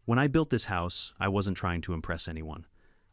When I built this house, I wasn't trying to impress anyone.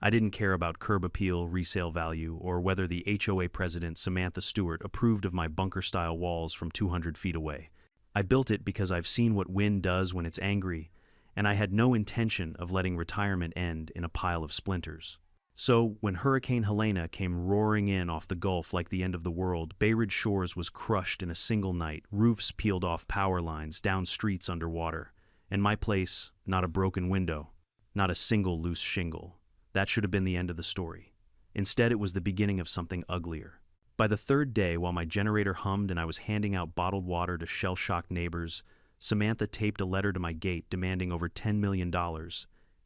I didn't care about curb appeal, resale value, or whether the HOA president, Samantha Stewart, approved of my bunker-style walls from 200 feet away. I built it because I've seen what wind does when it's angry, and I had no intention of letting retirement end in a pile of splinters. So, when Hurricane Helena came roaring in off the Gulf like the end of the world, Bay Ridge Shores was crushed in a single night, roofs peeled off power lines, down streets underwater. And my place, not a broken window, not a single loose shingle. That should have been the end of the story. Instead, it was the beginning of something uglier. By the third day, while my generator hummed and I was handing out bottled water to shell-shocked neighbors, Samantha taped a letter to my gate demanding over $10 million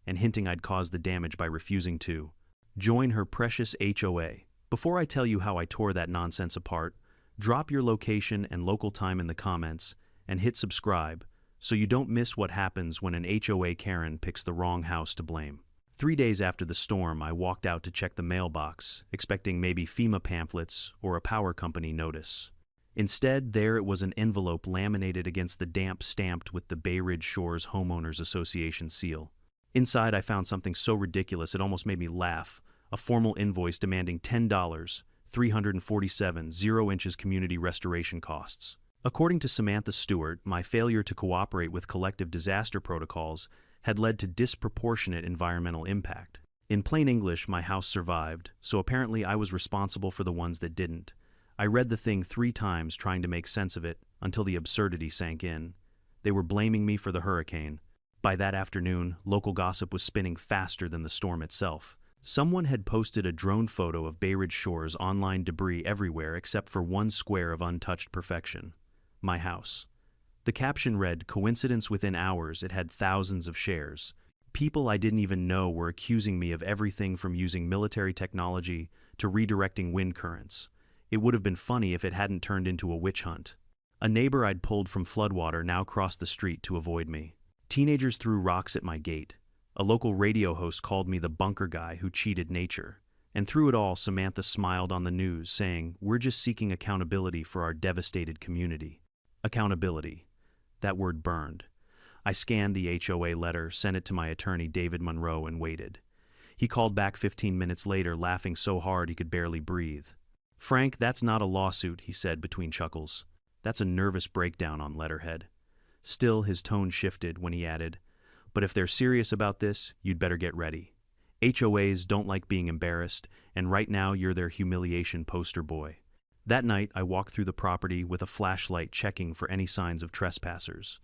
and hinting I'd caused the damage by refusing to join her precious HOA. Before I tell you how I tore that nonsense apart, drop your location and local time in the comments and hit subscribe so you don't miss what happens when an HOA Karen picks the wrong house to blame. 3 days after the storm, I walked out to check the mailbox, expecting maybe FEMA pamphlets or a power company notice. Instead, there it was, an envelope laminated against the damp stamped with the Bay Ridge Shores Homeowners Association seal. Inside, I found something so ridiculous it almost made me laugh. A formal invoice demanding $10, 347 0 inches community restoration costs. According to Samantha Stewart, my failure to cooperate with collective disaster protocols had led to disproportionate environmental impact. In plain English, my house survived, so apparently I was responsible for the ones that didn't. I read the thing 3 times trying to make sense of it until the absurdity sank in. They were blaming me for the hurricane. By that afternoon, local gossip was spinning faster than the storm itself. Someone had posted a drone photo of Bay Ridge Shores online, debris everywhere except for one square of untouched perfection. My house. The caption read, "Coincidence within hours, it had thousands of shares." People I didn't even know were accusing me of everything from using military technology to redirecting wind currents. It would have been funny if it hadn't turned into a witch hunt. A neighbor I'd pulled from floodwater now crossed the street to avoid me. Teenagers threw rocks at my gate. A local radio host called me the bunker guy who cheated nature. And through it all, Samantha smiled on the news, saying, "We're just seeking accountability for our devastated community." Accountability. That word burned. I scanned the HOA letter, sent it to my attorney, David Monroe, and waited. He called back 15 minutes later, laughing so hard he could barely breathe. "Frank, that's not a lawsuit," he said between chuckles. "That's a nervous breakdown on letterhead." Still, his tone shifted when he added, "But if they're serious about this, you'd better get ready. HOAs don't like being embarrassed, and right now you're their humiliation poster boy." That night, I walked through the property with a flashlight, checking for any signs of trespassers.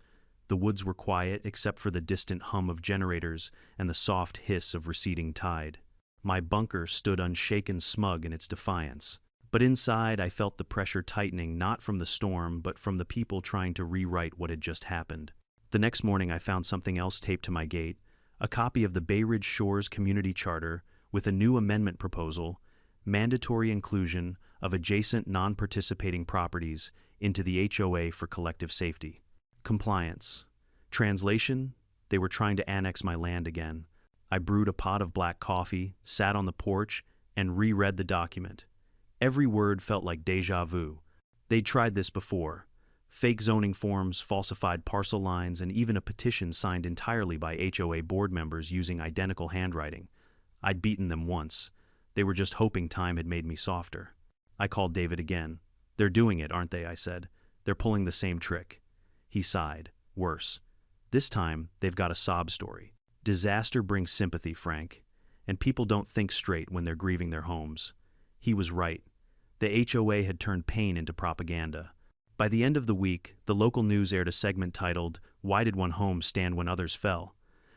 The woods were quiet except for the distant hum of generators and the soft hiss of receding tide. My bunker stood unshaken, smug in its defiance. But inside, I felt the pressure tightening, not from the storm, but from the people trying to rewrite what had just happened. The next morning, I found something else taped to my gate, a copy of the Bay Ridge Shores Community Charter with a new amendment proposal, mandatory inclusion of adjacent non-participating properties into the HOA for collective safety. Compliance. Translation: they were trying to annex my land again. I brewed a pot of black coffee, sat on the porch, and reread the document. Every word felt like déjà vu. They'd tried this before. Fake zoning forms, falsified parcel lines, and even a petition signed entirely by HOA board members using identical handwriting. I'd beaten them once. They were just hoping time had made me softer. I called David again. "They're doing it, aren't they?" I said. "They're pulling the same trick." He sighed. "Worse. This time, they've got a sob story. Disaster brings sympathy, Frank, and people don't think straight when they're grieving their homes." He was right. The HOA had turned pain into propaganda. By the end of the week, the local news aired a segment titled, "Why Did One Home Stand When Others Fell?"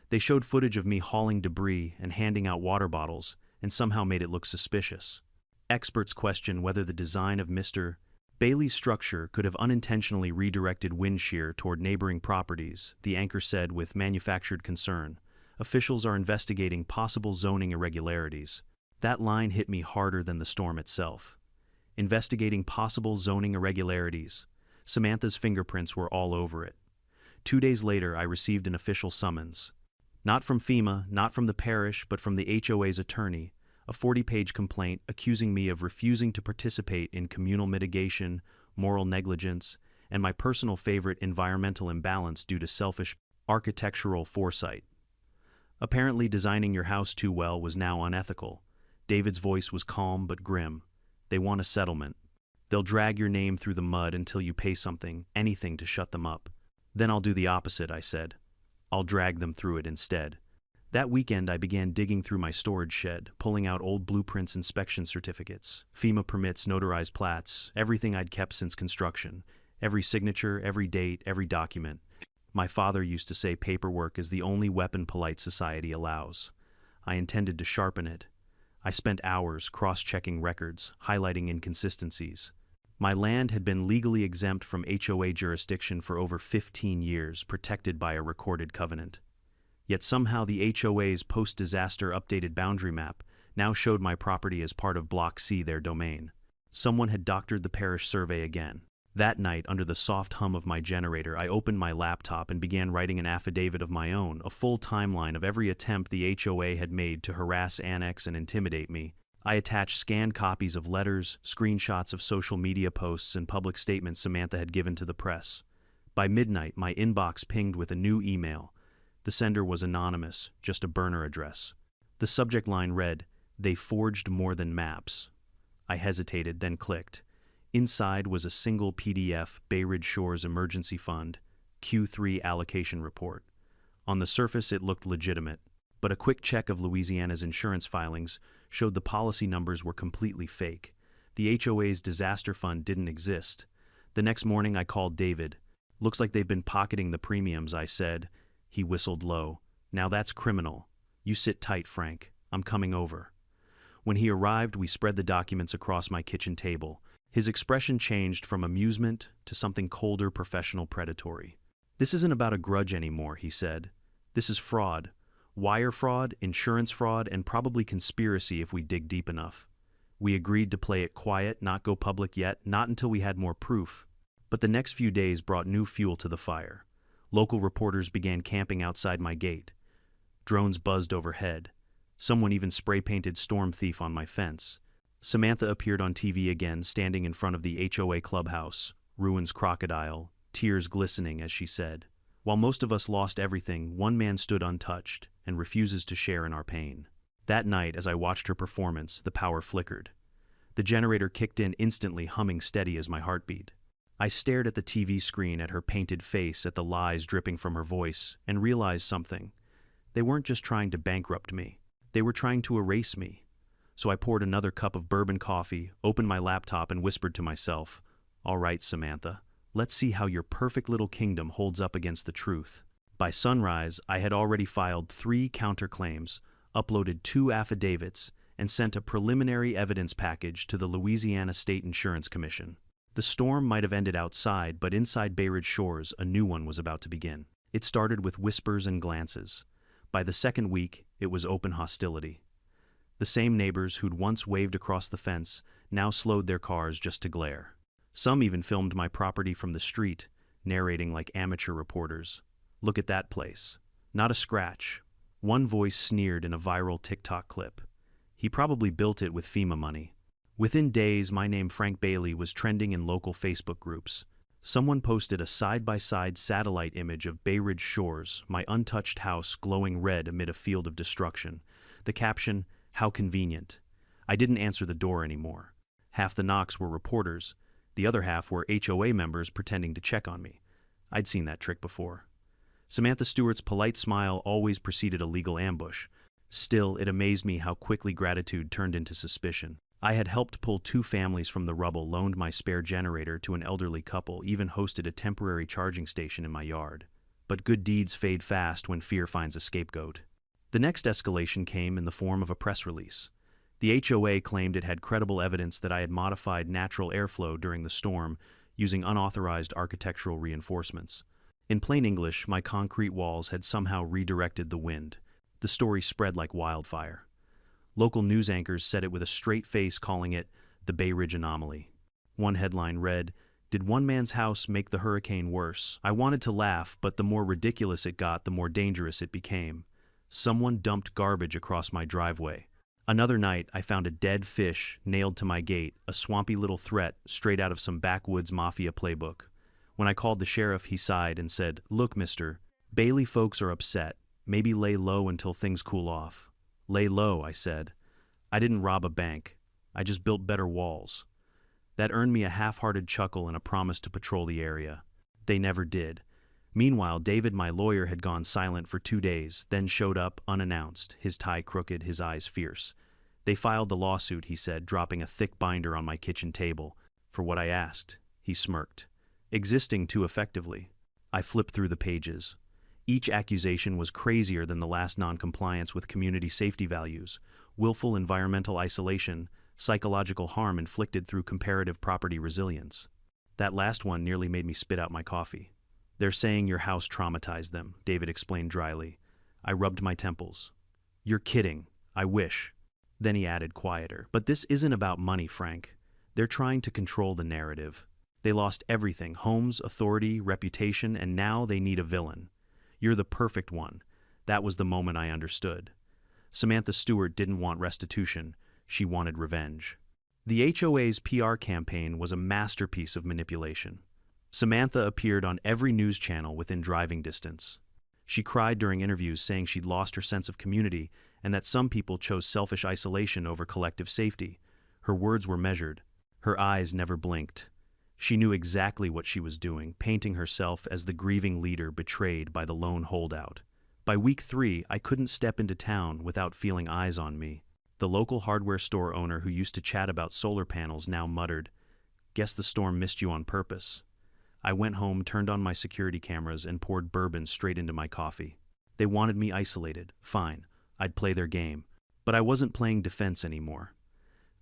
They showed footage of me hauling debris and handing out water bottles, and somehow made it look suspicious. Experts question whether the design of Mr. Bailey's structure could have unintentionally redirected wind shear toward neighboring properties, the anchor said with manufactured concern. Officials are investigating possible zoning irregularities. That line hit me harder than the storm itself. Investigating possible zoning irregularities. Samantha's fingerprints were all over it. 2 days later, I received an official summons. Not from FEMA, not from the parish, but from the HOA's attorney, a 40-page complaint accusing me of refusing to participate in communal mitigation, moral negligence, and my personal favorite, environmental imbalance due to selfish architectural foresight. Apparently, designing your house too well was now unethical. David's voice was calm but grim. They want a settlement. They'll drag your name through the mud until you pay something, anything to shut them up. Then I'll do the opposite, I said. I'll drag them through it instead. That weekend, I began digging through my storage shed, pulling out old blueprints, inspection certificates, FEMA permits, notarized plats, everything I'd kept since construction. Every signature, every date, every document. My father used to say paperwork is the only weapon polite society allows. I intended to sharpen it. I spent hours cross-checking records, highlighting inconsistencies. My land had been legally exempt from HOA jurisdiction for over 15 years, protected by a recorded covenant. Yet somehow the HOA's post-disaster updated boundary map now showed my property as part of Block C, their domain. Someone had doctored the parish survey again. That night, under the soft hum of my generator, I opened my laptop and began writing an affidavit of my own, a full timeline of every attempt the HOA had made to harass, annex, and intimidate me. I attached scanned copies of letters, screenshots of social media posts, and public statements Samantha had given to the press. By midnight, my inbox pinged with a new email. The sender was anonymous, just a burner address. The subject line read, "They forged more than maps." I hesitated, then clicked. Inside was a single PDF, Bay Ridge Shores Emergency Fund, Q3 allocation report. On the surface, it looked legitimate, but a quick check of Louisiana's insurance filings showed the policy numbers were completely fake. The HOA's disaster fund didn't exist. The next morning, I called David. "Looks like they've been pocketing the premiums," I said. He whistled low. "Now that's criminal. You sit tight, Frank. I'm coming over." When he arrived, we spread the documents across my kitchen table. His expression changed from amusement to something colder, professional, predatory. "This isn't about a grudge anymore," he said. "This is fraud. Wire fraud, insurance fraud, and probably conspiracy if we dig deep enough. We agreed to play it quiet, not go public yet, not until we had more proof." But the next few days brought new fuel to the fire. Local reporters began camping outside my gate. Drones buzzed overhead. Someone even spray-painted "Storm Thief" on my fence. Samantha appeared on TV again, standing in front of the HOA clubhouse, ruins crocodile, tears glistening as she said, "While most of us lost everything, one man stood untouched and refuses to share in our pain." That night, as I watched her performance, the power flickered. The generator kicked in instantly, humming steady as my heartbeat. I stared at the TV screen, at her painted face, at the lies dripping from her voice, and realized something. They weren't just trying to bankrupt me. They were trying to erase me. So I poured another cup of bourbon coffee, opened my laptop, and whispered to myself, "All right, Samantha, let's see how your perfect little kingdom holds up against the truth." By sunrise, I had already filed 3 counterclaims, uploaded 2 affidavits, and sent a preliminary evidence package to the Louisiana State Insurance Commission. The storm might have ended outside, but inside Bay Ridge Shores, a new one was about to begin. It started with whispers and glances. By the second week, it was open hostility. The same neighbors who'd once waved across the fence now slowed their cars just to glare. Some even filmed my property from the street, narrating like amateur reporters. "Look at that place. Not a scratch." One voice sneered in a viral TikTok clip. "He probably built it with FEMA money." Within days, my name, Frank Bailey, was trending in local Facebook groups. Someone posted a side-by-side satellite image of Bay Ridge Shores, my untouched house glowing red amid a field of destruction. The caption, "How convenient." I didn't answer the door anymore. Half the knocks were reporters. The other half were HOA members pretending to check on me. I'd seen that trick before. Samantha Stewart's polite smile always preceded a legal ambush. Still, it amazed me how quickly gratitude turned into suspicion. I had helped pull 2 families from the rubble, loaned my spare generator to an elderly couple, even hosted a temporary charging station in my yard. But good deeds fade fast when fear finds a scapegoat. The next escalation came in the form of a press release. The HOA claimed it had credible evidence that I had modified natural airflow during the storm using unauthorized architectural reinforcements. In plain English, my concrete walls had somehow redirected the wind. The story spread like wildfire. Local news anchors said it with a straight face, calling it the Bay Ridge anomaly. One headline read, "Did one man's house make the hurricane worse?" I wanted to laugh, but the more ridiculous it got, the more dangerous it became. Someone dumped garbage across my driveway. Another night, I found a dead fish nailed to my gate, a swampy little threat straight out of some backwoods mafia playbook. When I called the sheriff, he sighed and said, "Look, mister, Bailey folks are upset. Maybe lay low until things cool off. Lay low, I said. I didn't rob a bank. I just built better walls. That earned me a half-hearted chuckle and a promise to patrol the area. They never did. Meanwhile, David, my lawyer, had gone silent for 2 days, then showed up unannounced, his tie crooked, his eyes fierce. They filed the lawsuit, he said, dropping a thick binder on my kitchen table. For what I asked, he smirked. Existing too effectively. I flipped through the pages. Each accusation was crazier than the last non-compliance with community safety values, willful environmental isolation, psychological harm inflicted through comparative property resilience. That last one nearly made me spit out my coffee. They're saying your house traumatized them, David explained dryly. I rubbed my temples. You're kidding. I wish. Then he added, quieter. But this isn't about money, Frank. They're trying to control the narrative. They lost everything, homes, authority, reputation, and now they need a villain. You're the perfect one. That was the moment I understood. Samantha Stewart didn't want restitution. She wanted revenge. The HOA's PR campaign was a masterpiece of manipulation. Samantha appeared on every news channel within driving distance. She cried during interviews, saying she'd lost her sense of community and that some people chose selfish isolation over collective safety. Her words were measured. Her eyes never blinked. She knew exactly what she was doing, painting herself as the grieving leader betrayed by the lone holdout. By week 3, I couldn't step into town without feeling eyes on me. The local hardware store owner who used to chat about solar panels now muttered, "Guess the storm missed you on purpose." I went home, turned on my security cameras, and poured bourbon straight into my coffee. They wanted me isolated. Fine, I'd play their game. But I wasn't playing defense anymore.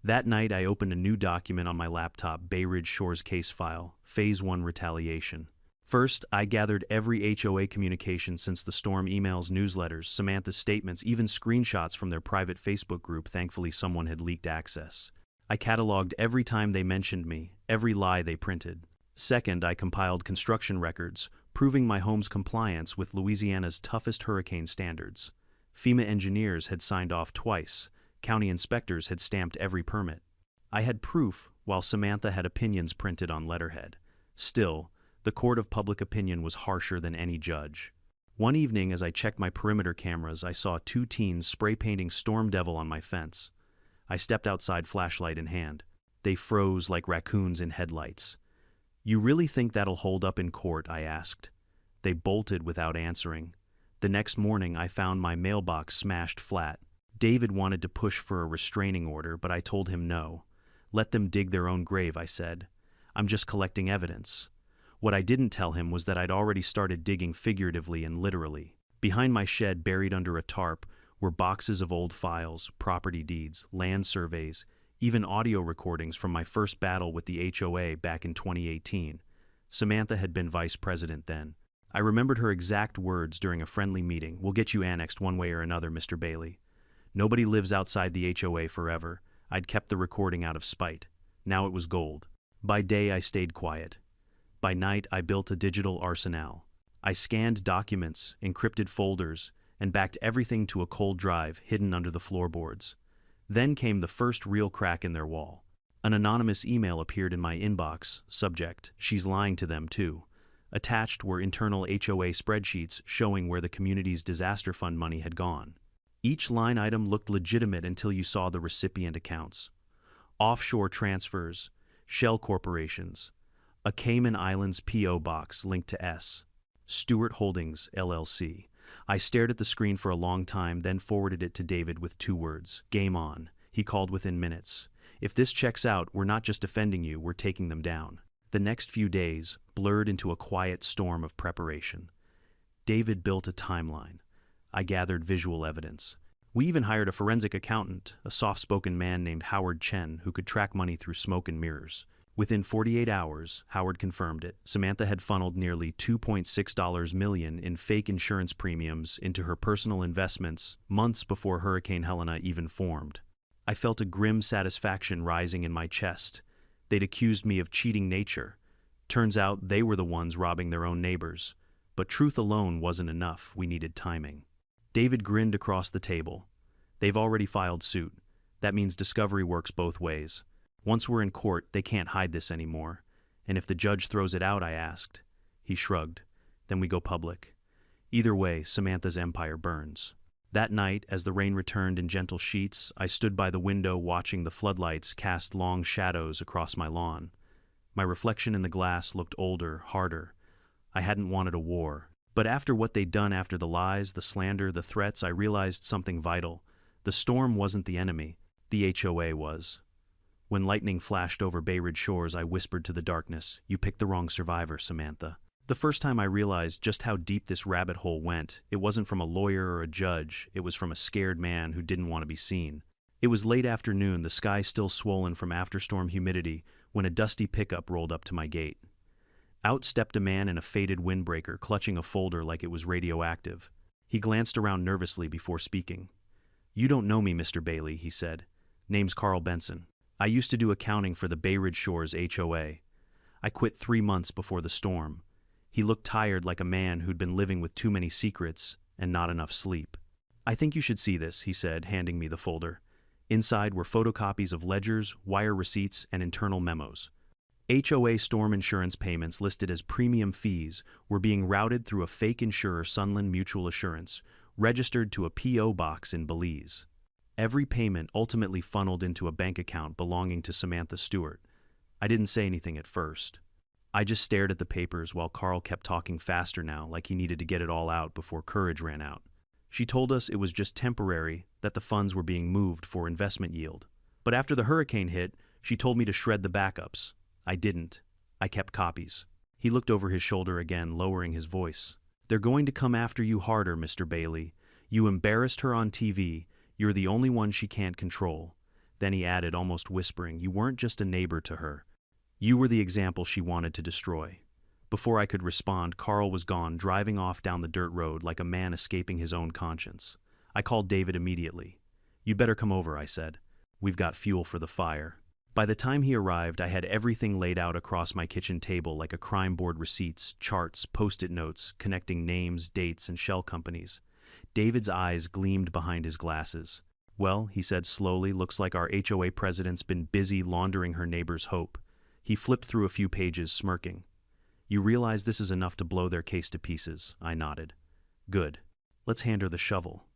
That night, I opened a new document on my laptop, Bay Ridge Shores case file, Phase 1 retaliation. First, I gathered every HOA communication since the storm, emails, newsletters, Samantha's statements, even screenshots from their private Facebook group. Thankfully, someone had leaked access. I cataloged every time they mentioned me, every lie they printed. Second, I compiled construction records, proving my home's compliance with Louisiana's toughest hurricane standards. FEMA engineers had signed off twice. County inspectors had stamped every permit. I had proof, while Samantha had opinions printed on letterhead. Still, the court of public opinion was harsher than any judge. One evening, as I checked my perimeter cameras, I saw 2 teens spray painting Storm Devil on my fence. I stepped outside, flashlight in hand. They froze like raccoons in headlights. "You really think that'll hold up in court?" I asked. They bolted without answering. The next morning, I found my mailbox smashed flat. David wanted to push for a restraining order, but I told him no. "Let them dig their own grave," I said. "I'm just collecting evidence." What I didn't tell him was that I'd already started digging figuratively and literally. Behind my shed, buried under a tarp, were boxes of old files, property deeds, land surveys, even audio recordings from my first battle with the HOA back in 2018. Samantha had been vice president then. I remembered her exact words during a friendly meeting. "We'll get you annexed one way or another, Mr. Bailey. Nobody lives outside the HOA forever." I'd kept the recording out of spite. Now it was gold. By day, I stayed quiet. By night, I built a digital arsenal. I scanned documents, encrypted folders, and backed everything to a cold drive hidden under the floorboards. Then came the first real crack in their wall. An anonymous email appeared in my inbox. Subject: "She's lying to them too." Attached were internal HOA spreadsheets showing where the community's disaster fund money had gone. Each line item looked legitimate until you saw the recipient accounts. Offshore transfers, shell corporations, a Cayman Islands P.O. box linked to S. Stewart Holdings, LLC. I stared at the screen for a long time, then forwarded it to David with 2 words. "Game on." He called within minutes. "If this checks out, we're not just defending you, we're taking them down." The next few days blurred into a quiet storm of preparation. David built a timeline. I gathered visual evidence. We even hired a forensic accountant, a soft-spoken man named Howard Chen, who could track money through smoke and mirrors. Within 48 hours, Howard confirmed it. Samantha had funneled nearly $2.6 million in fake insurance premiums into her personal investments months before Hurricane Helena even formed. I felt a grim satisfaction rising in my chest. They'd accused me of cheating nature. Turns out they were the ones robbing their own neighbors. But truth alone wasn't enough. We needed timing. David grinned across the table. "They've already filed suit. That means discovery works both ways. Once we're in court, they can't hide this anymore. And if the judge throws it out," I asked. He shrugged. "Then we go public. Either way, Samantha's empire burns. That night, as the rain returned in gentle sheets, I stood by the window watching the floodlights cast long shadows across my lawn. My reflection in the glass looked older, harder. I hadn't wanted a war. But after what they'd done, after the lies, the slander, the threats, I realized something vital. The storm wasn't the enemy. The HOA was. When lightning flashed over Bay Ridge shores, I whispered to the darkness, "You picked the wrong survivor, Samantha." The first time I realized just how deep this rabbit hole went, it wasn't from a lawyer or a judge, it was from a scared man who didn't want to be seen. It was late afternoon, the sky still swollen from afterstorm humidity, when a dusty pickup rolled up to my gate. Out stepped a man in a faded windbreaker, clutching a folder like it was radioactive. He glanced around nervously before speaking. "You don't know me, Mr. Bailey," he said. "Name's Carl Benson. I used to do accounting for the Bay Ridge Shores HOA. I quit 3 months before the storm." He looked tired, like a man who'd been living with too many secrets and not enough sleep. "I think you should see this," he said, handing me the folder. Inside were photocopies of ledgers, wire receipts, and internal memos. HOA storm insurance payments listed as premium fees were being routed through a fake insurer, Sunland Mutual Assurance, registered to a P.O. box in Belize. Every payment ultimately funneled into a bank account belonging to Samantha Stewart. I didn't say anything at first. I just stared at the papers while Carl kept talking faster now, like he needed to get it all out before courage ran out. She told us it was just temporary, that the funds were being moved for investment yield. But after the hurricane hit, she told me to shred the backups. I didn't. I kept copies. He looked over his shoulder again, lowering his voice. "They're going to come after you harder, Mr. Bailey. You embarrassed her on TV. You're the only one she can't control." Then he added, almost whispering, "You weren't just a neighbor to her. You were the example she wanted to destroy." Before I could respond, Carl was gone, driving off down the dirt road like a man escaping his own conscience. I called David immediately. "You better come over," I said. "We've got fuel for the fire." By the time he arrived, I had everything laid out across my kitchen table like a crime board: receipts, charts, post-it notes, connecting names, dates, and shell companies. David's eyes gleamed behind his glasses. "Well," he said slowly, "looks like our HOA president's been busy laundering her neighbor's hope." He flipped through a few pages, smirking. "You realize this is enough to blow their case to pieces?" I nodded. "Good. Let's hand her the shovel."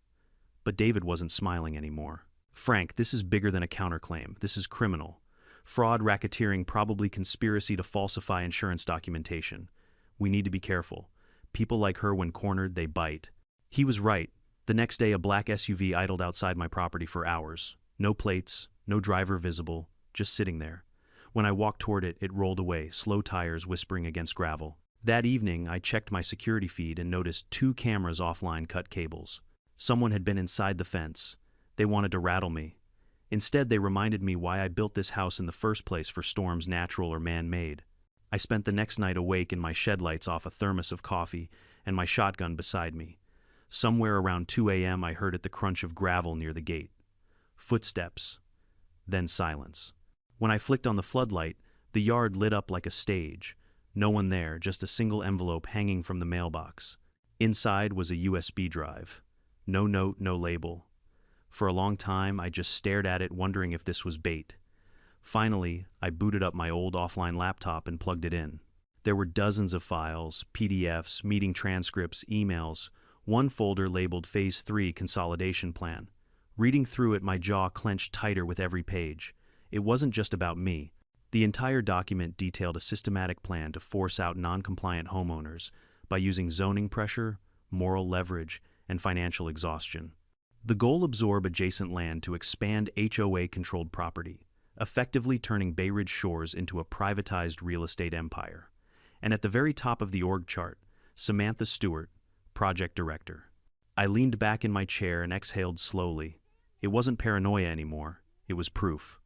But David wasn't smiling anymore. "Frank, this is bigger than a counterclaim. This is criminal. Fraud, racketeering, probably conspiracy to falsify insurance documentation. We need to be careful. People like her, when cornered, they bite." He was right. The next day, a black SUV idled outside my property for hours. No plates, no driver visible, just sitting there. When I walked toward it, it rolled away, slow tires whispering against gravel. That evening, I checked my security feed and noticed 2 cameras offline cut cables. Someone had been inside the fence. They wanted to rattle me. Instead, they reminded me why I built this house in the first place, for storms, natural or man-made. I spent the next night awake in my shed lights off a thermos of coffee and my shotgun beside me. Somewhere around 2 a.m. I heard the crunch of gravel near the gate. Footsteps. Then silence. When I flicked on the floodlight, the yard lit up like a stage. No one there, just a single envelope hanging from the mailbox. Inside was a USB drive. No note, no label. For a long time, I just stared at it, wondering if this was bait. Finally, I booted up my old offline laptop and plugged it in. There were dozens of files, PDFs, meeting transcripts, emails, one folder labeled Phase 3 Consolidation Plan. Reading through it, my jaw clenched tighter with every page. It wasn't just about me. The entire document detailed a systematic plan to force out non-compliant homeowners by using zoning pressure, moral leverage, and financial exhaustion. The goal: absorb adjacent land to expand HOA-controlled property, effectively turning Bay Ridge Shores into a privatized real estate empire. And at the very top of the org chart, Samantha Stewart, project director. I leaned back in my chair and exhaled slowly. It wasn't paranoia anymore. It was proof.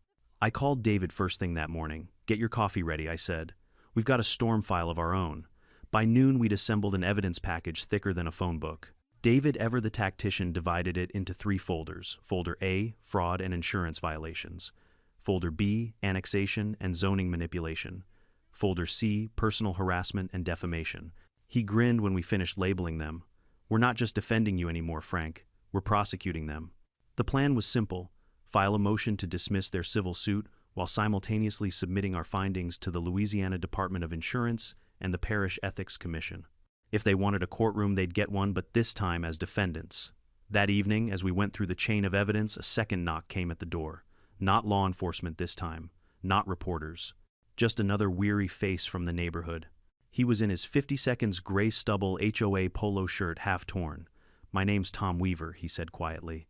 I called David first thing that morning. "Get your coffee ready," I said. "We've got a storm file of our own." By noon, we'd assembled an evidence package thicker than a phone book. David, ever the tactician, divided it into 3 folders. Folder A, fraud and insurance violations. Folder B, annexation and zoning manipulation. Folder C, personal harassment and defamation. He grinned when we finished labeling them. "We're not just defending you anymore, Frank. We're prosecuting them." The plan was simple: file a motion to dismiss their civil suit while simultaneously submitting our findings to the Louisiana Department of Insurance and the Parish Ethics Commission. If they wanted a courtroom, they'd get one, but this time as defendants. That evening, as we went through the chain of evidence, a second knock came at the door. Not law enforcement this time, not reporters. Just another weary face from the neighborhood. He was in his 50 seconds gray stubble HOA polo shirt, half torn. "My name's Tom Weaver," he said quietly.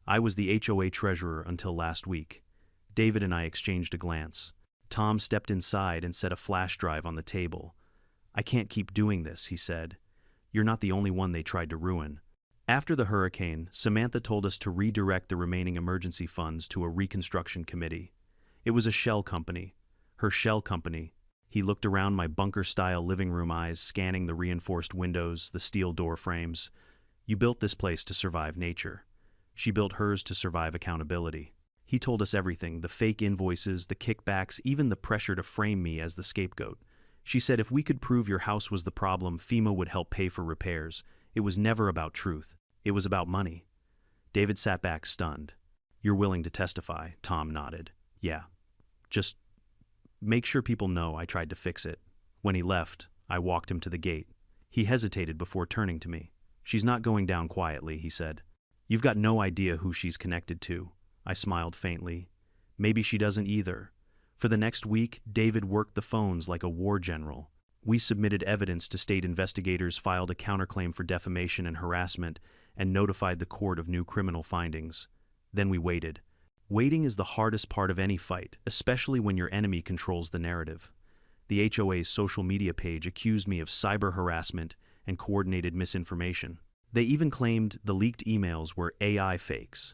"I was the HOA treasurer until last week." David and I exchanged a glance. Tom stepped inside and set a flash drive on the table. "I can't keep doing this," he said. "You're not the only one they tried to ruin." After the hurricane, Samantha told us to redirect the remaining emergency funds to a reconstruction committee. It was a shell company. Her shell company. He looked around my bunker-style living room, eyes scanning the reinforced windows, the steel door frames. "You built this place to survive nature. She built hers to survive accountability." He told us everything, the fake invoices, the kickbacks, even the pressure to frame me as the scapegoat. She said if we could prove your house was the problem, FEMA would help pay for repairs. It was never about truth. It was about money. David sat back, stunned. "You're willing to testify?" Tom nodded. "Yeah. Just make sure people know I tried to fix it." When he left, I walked him to the gate. He hesitated before turning to me. "She's not going down quietly," he said. "You've got no idea who she's connected to." I smiled faintly. "Maybe she doesn't either." For the next week, David worked the phones like a war general. We submitted evidence to state investigators, filed a counterclaim for defamation and harassment, and notified the court of new criminal findings. Then we waited. Waiting is the hardest part of any fight, especially when your enemy controls the narrative. The HOA's social media page accused me of cyber harassment and coordinated misinformation. They even claimed the leaked emails were AI fakes.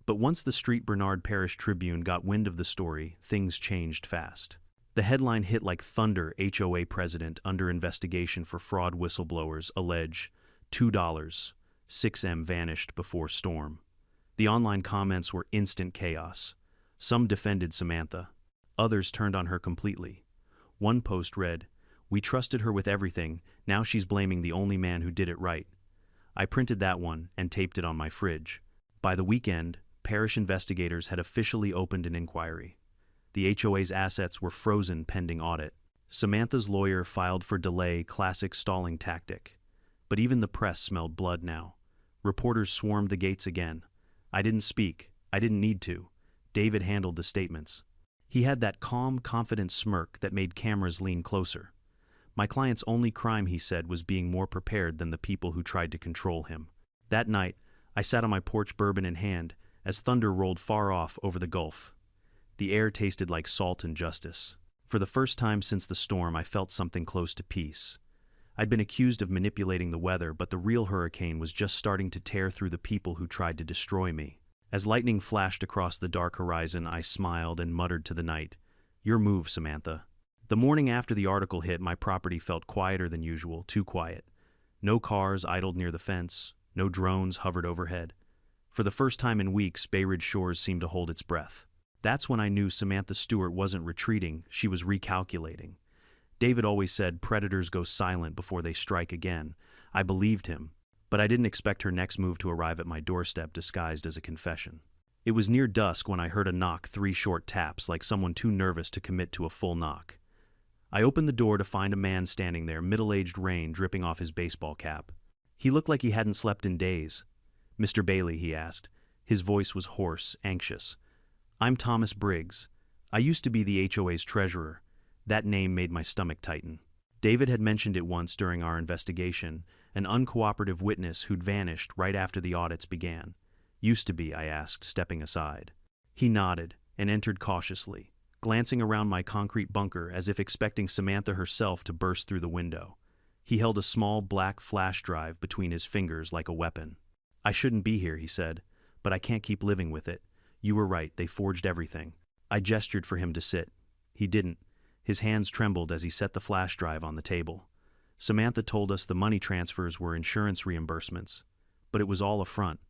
But once the Street Bernard Parish Tribune got wind of the story, things changed fast. The headline hit like thunder: HOA president under investigation for fraud, whistleblowers allege $2, 6M vanished before storm. The online comments were instant chaos. Some defended Samantha. Others turned on her completely. One post read, "We trusted her with everything, now she's blaming the only man who did it right." I printed that one and taped it on my fridge. By the weekend, parish investigators had officially opened an inquiry. The HOA's assets were frozen pending audit. Samantha's lawyer filed for delay, classic stalling tactic. But even the press smelled blood now. Reporters swarmed the gates again. I didn't speak. I didn't need to. David handled the statements. He had that calm, confident smirk that made cameras lean closer. My client's only crime, he said, was being more prepared than the people who tried to control him. That night, I sat on my porch, bourbon in hand, as thunder rolled far off over the Gulf. The air tasted like salt and justice. For the first time since the storm, I felt something close to peace. I'd been accused of manipulating the weather, but the real hurricane was just starting to tear through the people who tried to destroy me. As lightning flashed across the dark horizon, I smiled and muttered to the night, "Your move, Samantha." The morning after the article hit, my property felt quieter than usual, too quiet. No cars idled near the fence, no drones hovered overhead. For the first time in weeks, Bay Ridge Shores seemed to hold its breath. That's when I knew Samantha Stewart wasn't retreating, she was recalculating. David always said predators go silent before they strike again. I believed him, but I didn't expect her next move to arrive at my doorstep disguised as a confession. It was near dusk when I heard a knock, 3 short taps, like someone too nervous to commit to a full knock. I opened the door to find a man standing there, middle-aged, rain dripping off his baseball cap. He looked like he hadn't slept in days. "Mr. Bailey," he asked. His voice was hoarse, anxious. "I'm Thomas Briggs. I used to be the HOA's treasurer." That name made my stomach tighten. David had mentioned it once during our investigation, an uncooperative witness who'd vanished right after the audits began. "Used to be?" I asked, stepping aside. He nodded and entered cautiously, glancing around my concrete bunker as if expecting Samantha herself to burst through the window. He held a small black flash drive between his fingers like a weapon. "I shouldn't be here," he said, "but I can't keep living with it. You were right, they forged everything." I gestured for him to sit. He didn't. His hands trembled as he set the flash drive on the table. Samantha told us the money transfers were insurance reimbursements, but it was all a front.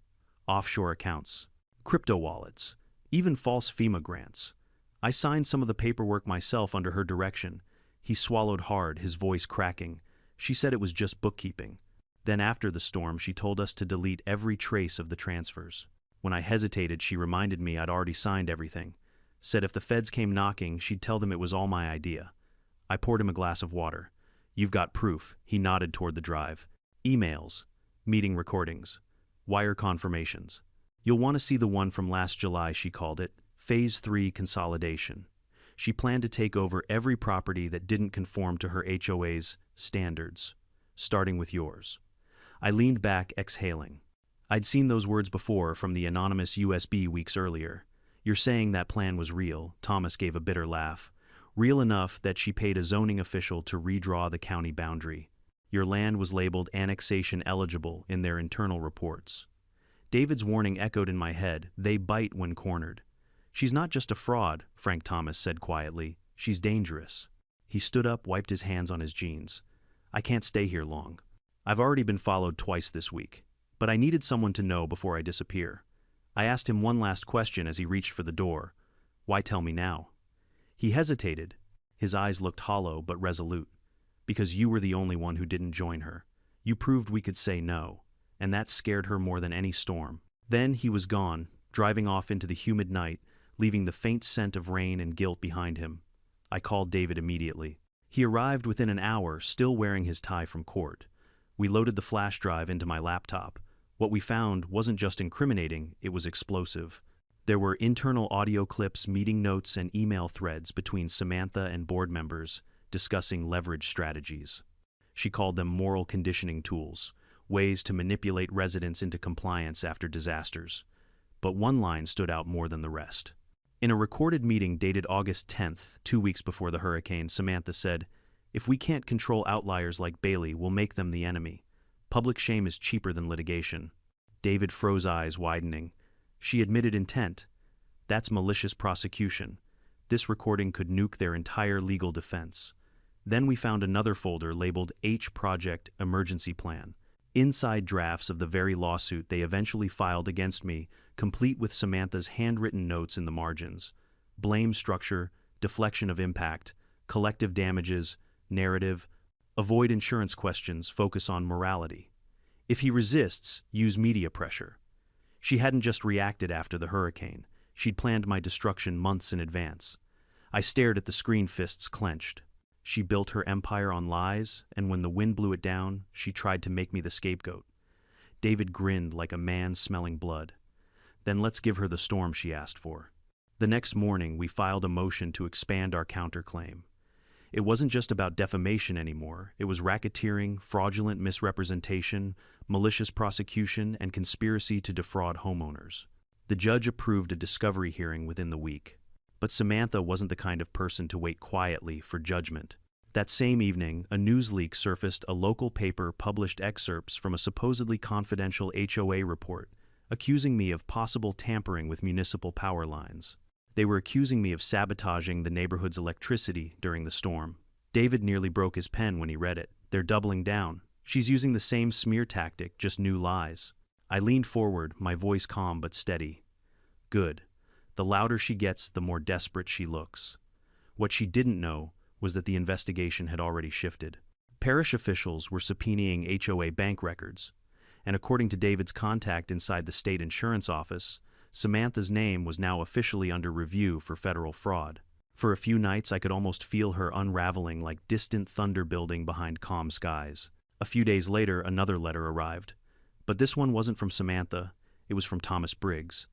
Offshore accounts, crypto wallets, even false FEMA grants. I signed some of the paperwork myself under her direction. He swallowed hard, his voice cracking. She said it was just bookkeeping. Then after the storm, she told us to delete every trace of the transfers. When I hesitated, she reminded me I'd already signed everything. Said if the feds came knocking, she'd tell them it was all my idea. I poured him a glass of water. You've got proof. He nodded toward the drive. Emails, meeting recordings, wire confirmations. You'll want to see the one from last July, she called it, Phase 3 consolidation. She planned to take over every property that didn't conform to her HOA's standards, starting with yours. I leaned back, exhaling. I'd seen those words before from the anonymous USB weeks earlier. You're saying that plan was real, Thomas gave a bitter laugh. Real enough that she paid a zoning official to redraw the county boundary. Your land was labeled annexation eligible in their internal reports. David's warning echoed in my head. They bite when cornered. She's not just a fraud, Frank Thomas said quietly. She's dangerous. He stood up, wiped his hands on his jeans. I can't stay here long. I've already been followed twice this week, but I needed someone to know before I disappear. I asked him one last question as he reached for the door. Why tell me now? He hesitated. His eyes looked hollow but resolute. Because you were the only one who didn't join her. You proved we could say no, and that scared her more than any storm. Then he was gone, driving off into the humid night, leaving the faint scent of rain and guilt behind him. I called David immediately. He arrived within an hour, still wearing his tie from court. We loaded the flash drive into my laptop. What we found wasn't just incriminating, it was explosive. There were internal audio clips, meeting notes, and email threads between Samantha and board members discussing leverage strategies. She called them moral conditioning tools, ways to manipulate residents into compliance after disasters. But one line stood out more than the rest. In a recorded meeting dated August 10th, 2 weeks before the hurricane, Samantha said, "If we can't control outliers like Bailey, we'll make them the enemy. Public shame is cheaper than litigation." David froze, eyes widening. She admitted intent. That's malicious prosecution. This recording could nuke their entire legal defense. Then we found another folder labeled H Project Emergency Plan. Inside drafts of the very lawsuit they eventually filed against me, complete with Samantha's handwritten notes in the margins. Blame structure, deflection of impact, collective damages, narrative, avoid insurance questions, focus on morality. If he resists, use media pressure. She hadn't just reacted after the hurricane. She'd planned my destruction months in advance. I stared at the screen, fists clenched. She built her empire on lies, and when the wind blew it down, she tried to make me the scapegoat. David grinned like a man smelling blood. Then let's give her the storm she asked for. The next morning, we filed a motion to expand our counterclaim. It wasn't just about defamation anymore. It was racketeering, fraudulent misrepresentation, malicious prosecution, and conspiracy to defraud homeowners. The judge approved a discovery hearing within the week. But Samantha wasn't the kind of person to wait quietly for judgment. That same evening, a news leak surfaced. A local paper published excerpts from a supposedly confidential HOA report, accusing me of possible tampering with municipal power lines. They were accusing me of sabotaging the neighborhood's electricity during the storm. David nearly broke his pen when he read it. They're doubling down. She's using the same smear tactic, just new lies. I leaned forward, my voice calm but steady. Good. The louder she gets, the more desperate she looks. What she didn't know was that the investigation had already shifted. Parish officials were subpoenaing HOA bank records, and according to David's contact inside the state insurance office, Samantha's name was now officially under review for federal fraud. For a few nights, I could almost feel her unraveling like distant thunder building behind calm skies. A few days later, another letter arrived. But this one wasn't from Samantha, it was from Thomas Briggs.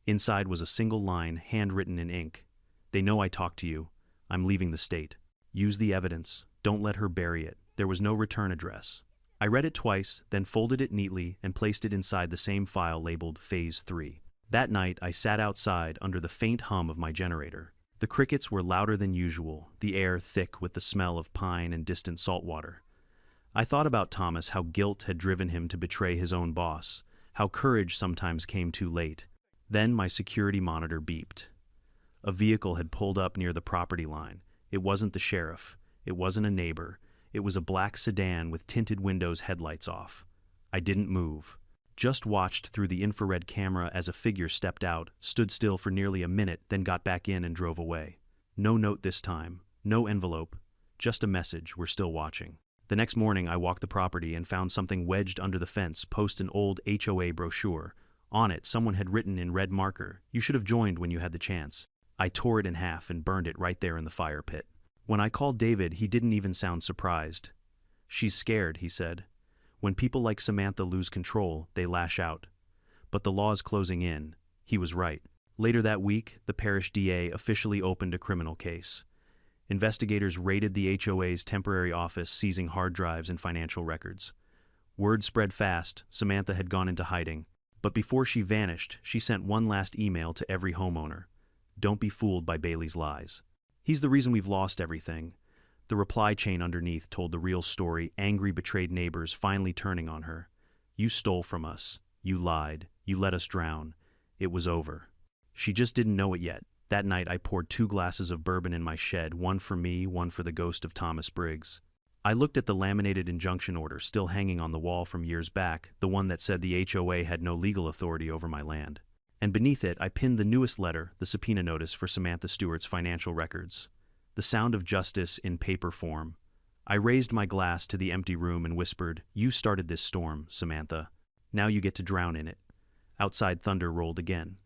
Inside was a single line, handwritten in ink. They know I talked to you. I'm leaving the state. Use the evidence. Don't let her bury it. There was no return address. I read it twice, then folded it neatly and placed it inside the same file labeled Phase 3. That night, I sat outside under the faint hum of my generator. The crickets were louder than usual, the air thick with the smell of pine and distant saltwater. I thought about Thomas, how guilt had driven him to betray his own boss, how courage sometimes came too late. Then my security monitor beeped. A vehicle had pulled up near the property line. It wasn't the sheriff. It wasn't a neighbor. It was a black sedan with tinted windows, headlights off. I didn't move. Just watched through the infrared camera as a figure stepped out, stood still for nearly a minute, then got back in and drove away. No note this time. No envelope. Just a message, we're still watching. The next morning, I walked the property and found something wedged under the fence, post an old HOA brochure. On it, someone had written in red marker, "You should have joined when you had the chance." I tore it in half and burned it right there in the fire pit. When I called David, he didn't even sound surprised. She's scared, he said. When people like Samantha lose control, they lash out. But the law is closing in. He was right. Later that week, the parish DA officially opened a criminal case. Investigators raided the HOA's temporary office, seizing hard drives and financial records. Word spread fast. Samantha had gone into hiding. But before she vanished, she sent one last email to every homeowner. Don't be fooled by Bailey's lies. He's the reason we've lost everything. The reply chain underneath told the real story, angry, betrayed neighbors finally turning on her. You stole from us. You lied. You let us drown. It was over. She just didn't know it yet. That night I poured 2 glasses of bourbon in my shed, one for me, one for the ghost of Thomas Briggs. I looked at the laminated injunction order still hanging on the wall from years back, the one that said the HOA had no legal authority over my land. And beneath it I pinned the newest letter, the subpoena notice for Samantha Stewart's financial records. The sound of justice in paper form. I raised my glass to the empty room and whispered, "You started this storm, Samantha. Now you get to drown in it." Outside thunder rolled again.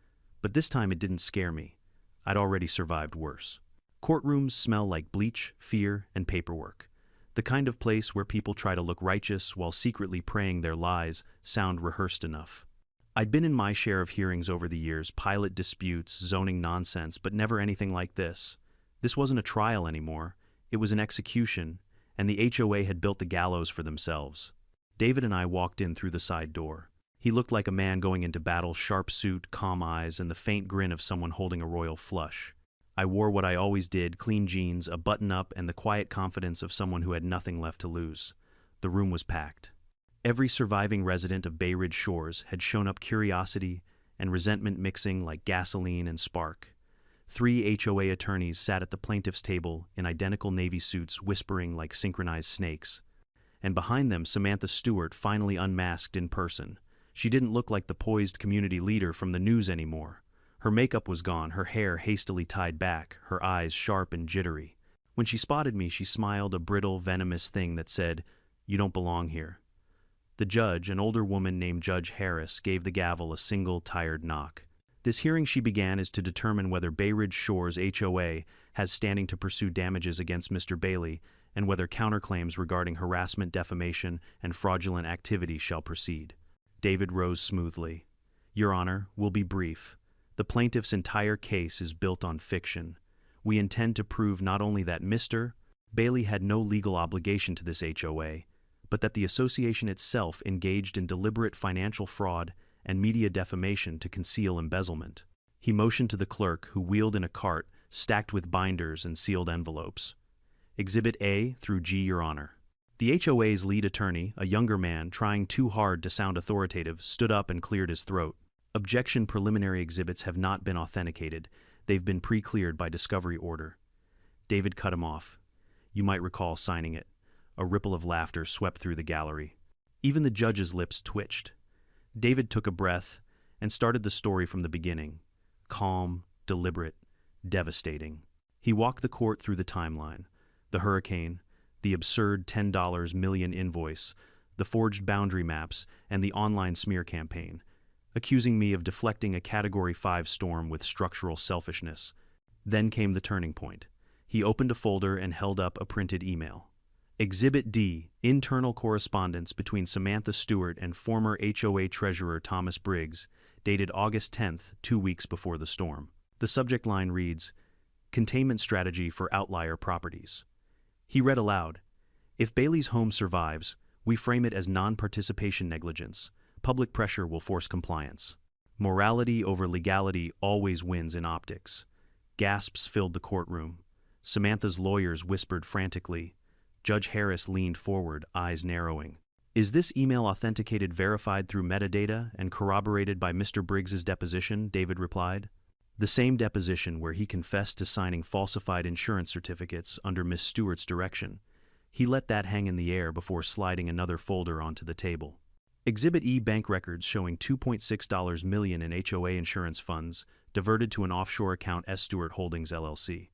But this time it didn't scare me. I'd already survived worse. Courtrooms smell like bleach, fear, and paperwork. The kind of place where people try to look righteous while secretly praying their lies sound rehearsed enough. I'd been in my share of hearings over the years, pilot disputes, zoning nonsense, but never anything like this. This wasn't a trial anymore. It was an execution, and the HOA had built the gallows for themselves. David and I walked in through the side door. He looked like a man going into battle, sharp suit, calm eyes, and the faint grin of someone holding a royal flush. I wore what I always did, clean jeans, a button-up, and the quiet confidence of someone who had nothing left to lose. The room was packed. Every surviving resident of Bay Ridge Shores had shown up, curiosity and resentment mixing like gasoline and spark. 3 HOA attorneys sat at the plaintiff's table in identical navy suits, whispering like synchronized snakes. And behind them, Samantha Stewart finally unmasked in person. She didn't look like the poised community leader from the news anymore. Her makeup was gone, her hair hastily tied back, her eyes sharp and jittery. When she spotted me, she smiled, a brittle, venomous thing that said, "You don't belong here." The judge, an older woman named Judge Harris, gave the gavel a single, tired knock. This hearing she began is to determine whether Bay Ridge Shores HOA has standing to pursue damages against Mr. Bailey and whether counterclaims regarding harassment, defamation, and fraudulent activity shall proceed. David rose smoothly. Your Honor, we'll be brief. The plaintiff's entire case is built on fiction. We intend to prove not only that Mr. Bailey had no legal obligation to this HOA, but that the association itself engaged in deliberate financial fraud and media defamation to conceal embezzlement. He motioned to the clerk, who wheeled in a cart stacked with binders and sealed envelopes. Exhibit A through G, Your Honor. The HOA's lead attorney, a younger man trying too hard to sound authoritative, stood up and cleared his throat. Objection: preliminary exhibits have not been authenticated. They've been pre-cleared by discovery order. David cut him off. You might recall signing it. A ripple of laughter swept through the gallery. Even the judge's lips twitched. David took a breath and started the story from the beginning. Calm, deliberate, devastating. He walked the court through the timeline. The hurricane, the absurd $10 million invoice, the forged boundary maps, and the online smear campaign, accusing me of deflecting a Category 5 storm with structural selfishness. Then came the turning point. He opened a folder and held up a printed email. Exhibit D, internal correspondence between Samantha Stewart and former HOA treasurer Thomas Briggs, dated August 10th, 2 weeks before the storm. The subject line reads, Containment Strategy for Outlier Properties. He read aloud, If Bailey's home survives, we frame it as non-participation negligence. Public pressure will force compliance. Morality over legality always wins in optics. Gasps filled the courtroom. Samantha's lawyers whispered frantically. Judge Harris leaned forward, eyes narrowing. Is this email authenticated, verified through metadata, and corroborated by Mr. Briggs's deposition? David replied. The same deposition where he confessed to signing falsified insurance certificates under Miss Stewart's direction. He let that hang in the air before sliding another folder onto the table. Exhibit E, bank records showing $2.6 million in HOA insurance funds diverted to an offshore account, S. Stewart Holdings, LLC.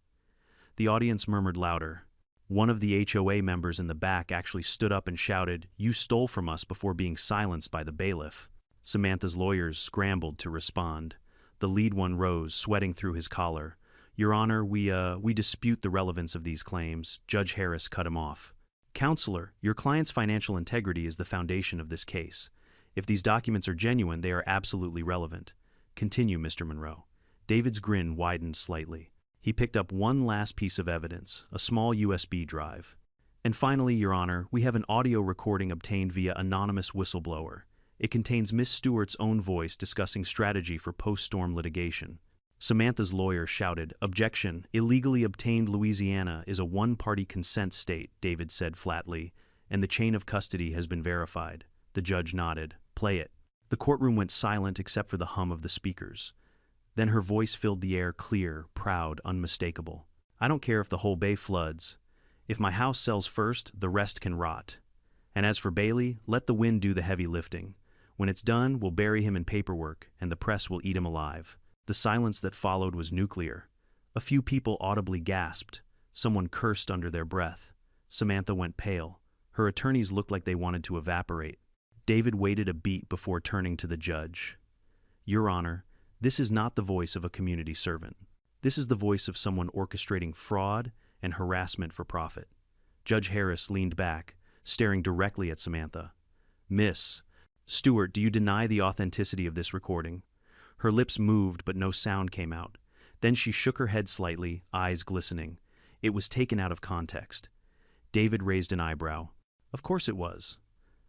The audience murmured louder. One of the HOA members in the back actually stood up and shouted, You stole from us, before being silenced by the bailiff. Samantha's lawyers scrambled to respond. The lead one rose, sweating through his collar. Your Honor, we dispute the relevance of these claims. Judge Harris cut him off. Counselor, your client's financial integrity is the foundation of this case. If these documents are genuine, they are absolutely relevant. Continue, Mr. Monroe. David's grin widened slightly. He picked up one last piece of evidence, a small USB drive. And finally, Your Honor, we have an audio recording obtained via anonymous whistleblower. It contains Miss Stewart's own voice discussing strategy for post-storm litigation. Samantha's lawyer shouted, "Objection! Illegally obtained Louisiana is a one-party consent state," David said flatly, "and the chain of custody has been verified." The judge nodded. "Play it." The courtroom went silent except for the hum of the speakers. Then her voice filled the air, clear, proud, unmistakable. "I don't care if the whole bay floods. If my house sells first, the rest can rot. And as for Bailey, let the wind do the heavy lifting. When it's done, we'll bury him in paperwork, and the press will eat him alive." The silence that followed was nuclear. A few people audibly gasped. Someone cursed under their breath. Samantha went pale. Her attorneys looked like they wanted to evaporate. David waited a beat before turning to the judge. "Your Honor, this is not the voice of a community servant. This is the voice of someone orchestrating fraud and harassment for profit." Judge Harris leaned back, staring directly at Samantha. "Miss Stewart, do you deny the authenticity of this recording?" Her lips moved, but no sound came out. Then she shook her head slightly, eyes glistening. It was taken out of context. David raised an eyebrow. "Of course it was."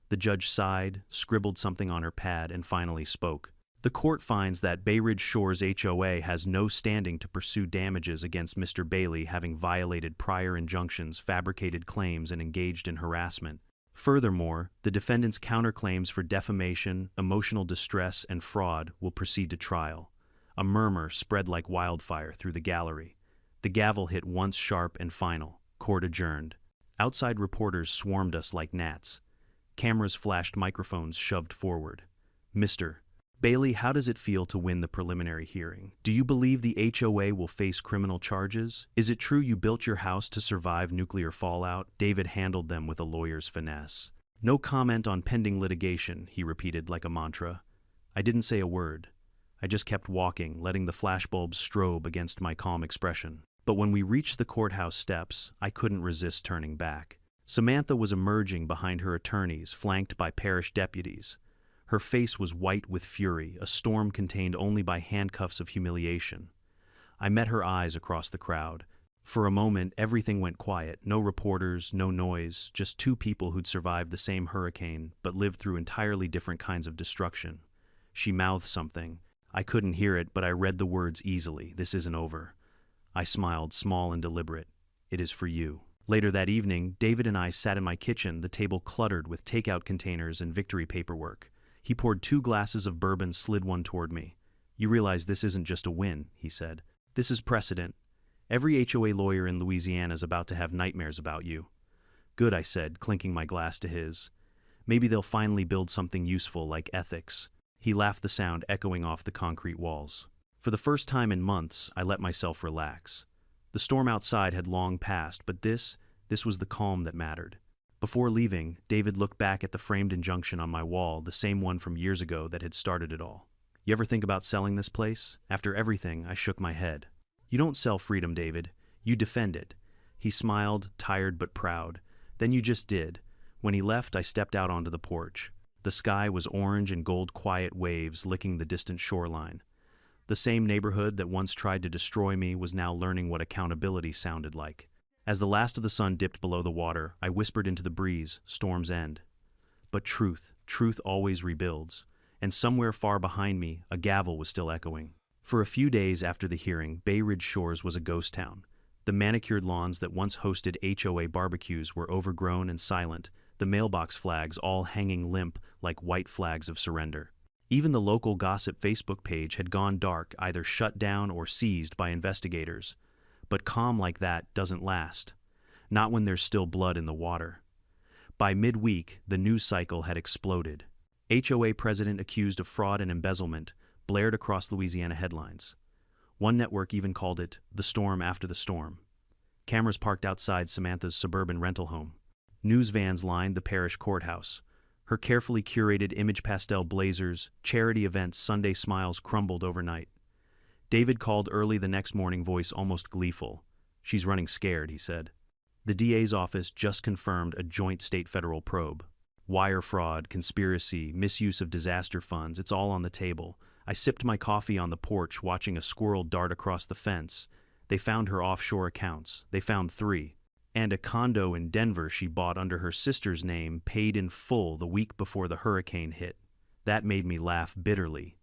The judge sighed, scribbled something on her pad, and finally spoke. "The court finds that Bay Ridge Shores HOA has no standing to pursue damages against Mr. Bailey, having violated prior injunctions, fabricated claims, and engaged in harassment. Furthermore, the defendant's counterclaims for defamation, emotional distress, and fraud will proceed to trial." A murmur spread like wildfire through the gallery. The gavel hit once sharp and final. Court adjourned. Outside reporters swarmed us like gnats. Cameras flashed, microphones shoved forward. "Mr. Bailey, how does it feel to win the preliminary hearing? Do you believe the HOA will face criminal charges? Is it true you built your house to survive nuclear fallout?" David handled them with a lawyer's finesse. "No comment on pending litigation," he repeated like a mantra. I didn't say a word. I just kept walking, letting the flashbulbs strobe against my calm expression. But when we reached the courthouse steps, I couldn't resist turning back. Samantha was emerging behind her attorneys, flanked by parish deputies. Her face was white with fury, a storm contained only by handcuffs of humiliation. I met her eyes across the crowd. For a moment, everything went quiet. No reporters, no noise, just two people who'd survived the same hurricane, but lived through entirely different kinds of destruction. She mouthed something. I couldn't hear it, but I read the words easily. "This isn't over." I smiled, small and deliberate. "It is for you." Later that evening, David and I sat in my kitchen, the table cluttered with takeout containers and victory paperwork. He poured 2 glasses of bourbon, slid one toward me. "You realize this isn't just a win," he said. "This is precedent. Every HOA lawyer in Louisiana is about to have nightmares about you." "Good," I said, clinking my glass to his. "Maybe they'll finally build something useful like ethics." He laughed, the sound echoing off the concrete walls. For the first time in months, I let myself relax. The storm outside had long passed, but this was the calm that mattered. Before leaving, David looked back at the framed injunction on my wall, the same one from years ago that had started it all. "You ever think about selling this place?" After everything, I shook my head. "You don't sell freedom, David. You defend it." He smiled, tired but proud. "Then you just did." When he left, I stepped out onto the porch. The sky was orange and gold, quiet waves licking the distant shoreline. The same neighborhood that once tried to destroy me was now learning what accountability sounded like. As the last of the sun dipped below the water, I whispered into the breeze, "Storm's end." But truth always rebuilds. And somewhere far behind me, a gavel was still echoing. For a few days after the hearing, Bay Ridge Shores was a ghost town. The manicured lawns that once hosted HOA barbecues were overgrown and silent, the mailbox flags all hanging limp like white flags of surrender. Even the local gossip Facebook page had gone dark, either shut down or seized by investigators. But calm like that doesn't last. Not when there's still blood in the water. By midweek, the news cycle had exploded. HOA president accused of fraud and embezzlement blared across Louisiana headlines. One network even called it the storm after the storm. Cameras parked outside Samantha's suburban rental home. News vans lined the parish courthouse. Her carefully curated image pastel blazers, charity events, Sunday smiles crumbled overnight. David called early the next morning, voice almost gleeful. "She's running scared," he said. The DA's office just confirmed a joint state-federal probe. Wire fraud, conspiracy, misuse of disaster funds, it's all on the table. I sipped my coffee on the porch watching a squirrel dart across the fence. They found her offshore accounts. They found 3. And a condo in Denver she bought under her sister's name, paid in full the week before the hurricane hit. That made me laugh bitterly.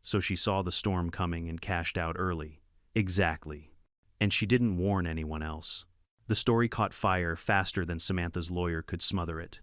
So she saw the storm coming and cashed out early. Exactly. And she didn't warn anyone else. The story caught fire faster than Samantha's lawyer could smother it.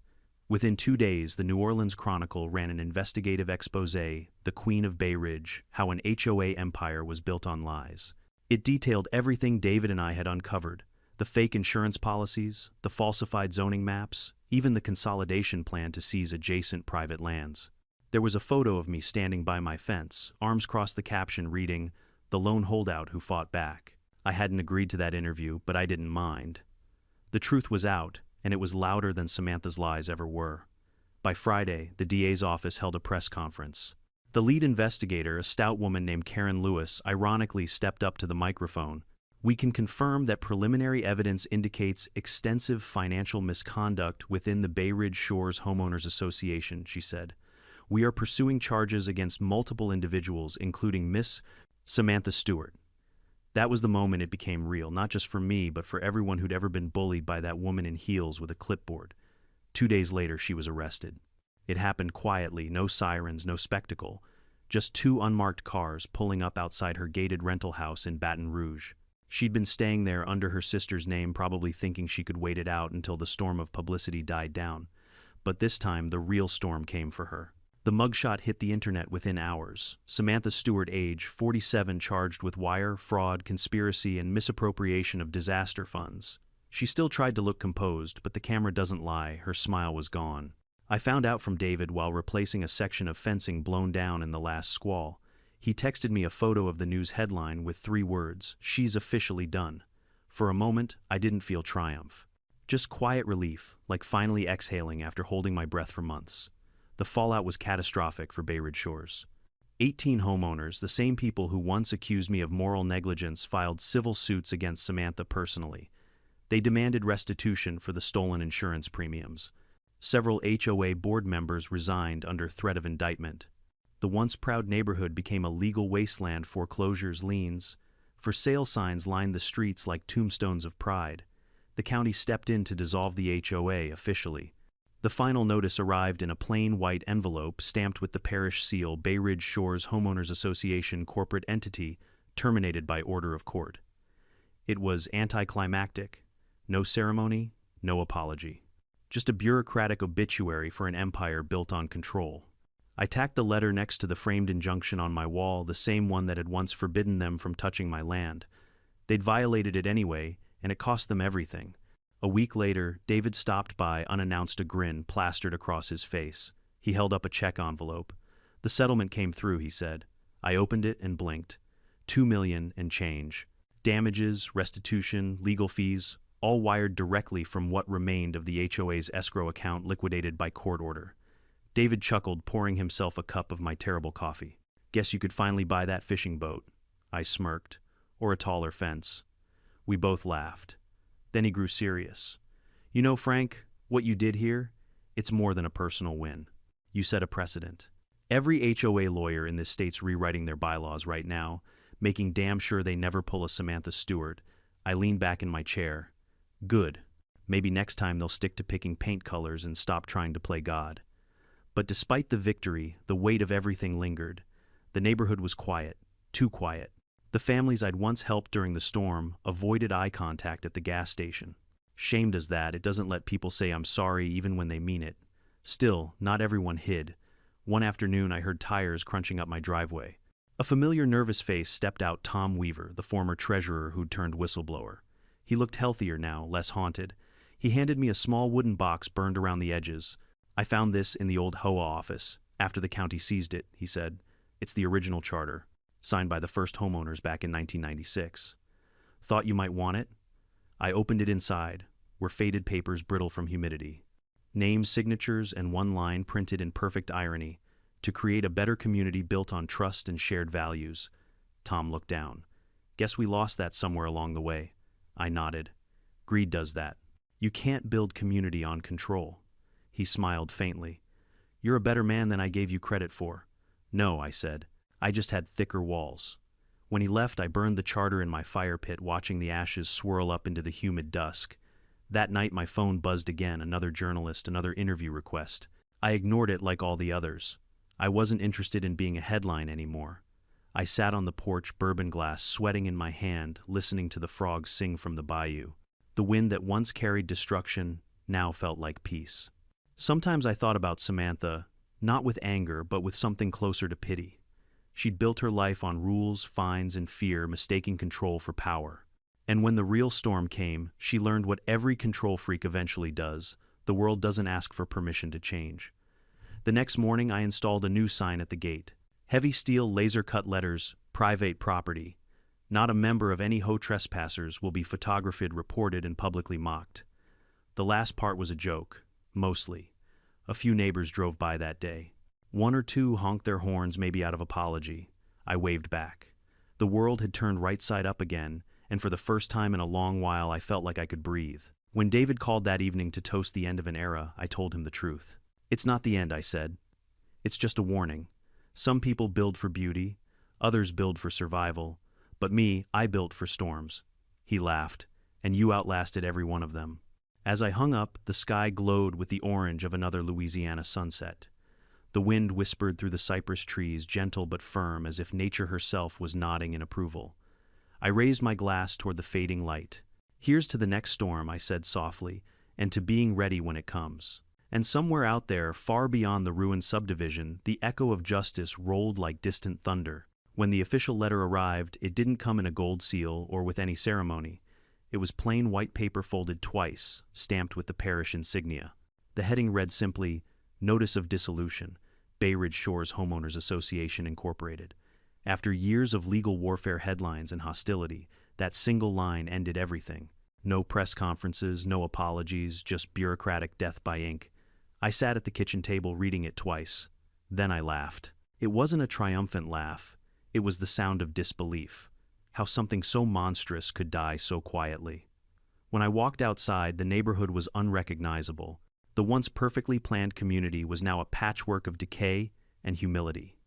Within 2 days, the New Orleans Chronicle ran an investigative expose, The Queen of Bay Ridge, How an HOA Empire Was Built on Lies. It detailed everything David and I had uncovered, the fake insurance policies, the falsified zoning maps, even the consolidation plan to seize adjacent private lands. There was a photo of me standing by my fence, arms crossed, the caption reading, "The lone holdout who fought back." I hadn't agreed to that interview, but I didn't mind. The truth was out, and it was louder than Samantha's lies ever were. By Friday, the DA's office held a press conference. The lead investigator, a stout woman named Karen Lewis, ironically stepped up to the microphone. "We can confirm that preliminary evidence indicates extensive financial misconduct within the Bay Ridge Shores Homeowners Association," she said. "We are pursuing charges against multiple individuals, including Miss Samantha Stewart." That was the moment it became real, not just for me, but for everyone who'd ever been bullied by that woman in heels with a clipboard. 2 days later, she was arrested. It happened quietly, no sirens, no spectacle. Just 2 unmarked cars pulling up outside her gated rental house in Baton Rouge. She'd been staying there under her sister's name, probably thinking she could wait it out until the storm of publicity died down. But this time, the real storm came for her. The mugshot hit the internet within hours. Samantha Stewart, age 47, charged with wire, fraud, conspiracy, and misappropriation of disaster funds. She still tried to look composed, but the camera doesn't lie, her smile was gone. I found out from David while replacing a section of fencing blown down in the last squall. He texted me a photo of the news headline with 3 words, "She's officially done." For a moment, I didn't feel triumph. Just quiet relief, like finally exhaling after holding my breath for months. The fallout was catastrophic for Bay Ridge Shores. 18 homeowners, the same people who once accused me of moral negligence, filed civil suits against Samantha personally. They demanded restitution for the stolen insurance premiums. Several HOA board members resigned under threat of indictment. The once proud neighborhood became a legal wasteland. Foreclosures, liens, for sale signs lined the streets like tombstones of pride. The county stepped in to dissolve the HOA officially. The final notice arrived in a plain white envelope stamped with the parish seal, Bay Ridge Shores Homeowners Association corporate entity, terminated by order of court. It was anticlimactic. No ceremony, no apology. Just a bureaucratic obituary for an empire built on control. I tacked the letter next to the framed injunction on my wall, the same one that had once forbidden them from touching my land. They'd violated it anyway, and it cost them everything. A week later, David stopped by unannounced, a grin plastered across his face. He held up a check envelope. "The settlement came through," he said. I opened it and blinked. $2 million and change. Damages, restitution, legal fees, all wired directly from what remained of the HOA's escrow account liquidated by court order. David chuckled, pouring himself a cup of my terrible coffee. "Guess you could finally buy that fishing boat." I smirked. "Or a taller fence." We both laughed. Then he grew serious. "You know, Frank, what you did here, it's more than a personal win. You set a precedent. Every HOA lawyer in this state's rewriting their bylaws right now, making damn sure they never pull a Samantha Stewart." I leaned back in my chair. "Good. Maybe next time they'll stick to picking paint colors and stop trying to play God." But despite the victory, the weight of everything lingered. The neighborhood was quiet, too quiet. The families I'd once helped during the storm avoided eye contact at the gas station. Shamed as that, it doesn't let people say I'm sorry even when they mean it. Still, not everyone hid. One afternoon, I heard tires crunching up my driveway. A familiar nervous face stepped out, Tom Weaver, the former treasurer who'd turned whistleblower. He looked healthier now, less haunted. He handed me a small wooden box burned around the edges. "I found this in the old HOA office, after the county seized it," he said. "It's the original charter, signed by the first homeowners back in 1996. Thought you might want it?" I opened it. Inside were faded papers brittle from humidity. Names, signatures, and one line printed in perfect irony. "To create a better community built on trust and shared values." Tom looked down. "Guess we lost that somewhere along the way." I nodded. "Greed does that. You can't build community on control. He smiled faintly. You're a better man than I gave you credit for. No, I said. I just had thicker walls. When he left, I burned the charter in my fire pit, watching the ashes swirl up into the humid dusk. That night, my phone buzzed again, another journalist, another interview request. I ignored it like all the others. I wasn't interested in being a headline anymore. I sat on the porch, bourbon glass sweating in my hand, listening to the frogs sing from the bayou. The wind that once carried destruction now felt like peace. Sometimes I thought about Samantha, not with anger, but with something closer to pity. She'd built her life on rules, fines, and fear, mistaking control for power. And when the real storm came, she learned what every control freak eventually does. The world doesn't ask for permission to change. The next morning, I installed a new sign at the gate. Heavy steel laser-cut letters, private property. Not a member of any HOA trespassers will be photographed, reported, and publicly mocked. The last part was a joke, mostly. A few neighbors drove by that day. One or two honked their horns, maybe out of apology. I waved back. The world had turned right side up again, and for the first time in a long while I felt like I could breathe. When David called that evening to toast the end of an era, I told him the truth. It's not the end, I said. It's just a warning. Some people build for beauty, others build for survival, but me, I built for storms. He laughed, and you outlasted every one of them. As I hung up, the sky glowed with the orange of another Louisiana sunset. The wind whispered through the cypress trees, gentle but firm, as if nature herself was nodding in approval. I raised my glass toward the fading light. Here's to the next storm, I said softly, and to being ready when it comes. And somewhere out there, far beyond the ruined subdivision, the echo of justice rolled like distant thunder. When the official letter arrived, it didn't come in a gold seal or with any ceremony. It was plain white paper folded twice, stamped with the parish insignia. The heading read simply, Notice of Dissolution, Bay Ridge Shores Homeowners Association Incorporated. After years of legal warfare headlines and hostility, that single line ended everything. No press conferences, no apologies, just bureaucratic death by ink. I sat at the kitchen table reading it twice. Then I laughed. It wasn't a triumphant laugh. It was the sound of disbelief. How something so monstrous could die so quietly. When I walked outside, the neighborhood was unrecognizable. The once perfectly planned community was now a patchwork of decay and humility.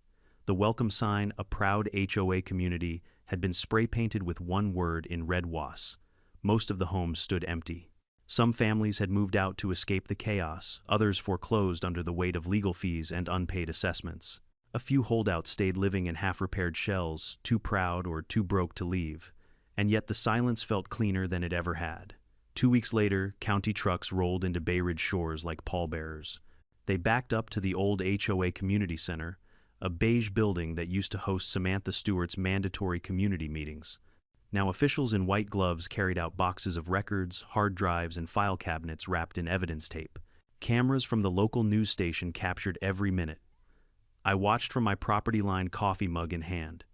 The welcome sign, a proud HOA community, had been spray-painted with one word in red wass. Most of the homes stood empty. Some families had moved out to escape the chaos, others foreclosed under the weight of legal fees and unpaid assessments. A few holdouts stayed living in half-repaired shells, too proud or too broke to leave. And yet the silence felt cleaner than it ever had. 2 weeks later, county trucks rolled into Bay Ridge Shores like pallbearers. They backed up to the old HOA Community Center, a beige building that used to host Samantha Stewart's mandatory community meetings. Now officials in white gloves carried out boxes of records, hard drives, and file cabinets wrapped in evidence tape. Cameras from the local news station captured every minute. I watched from my property line, coffee mug in hand.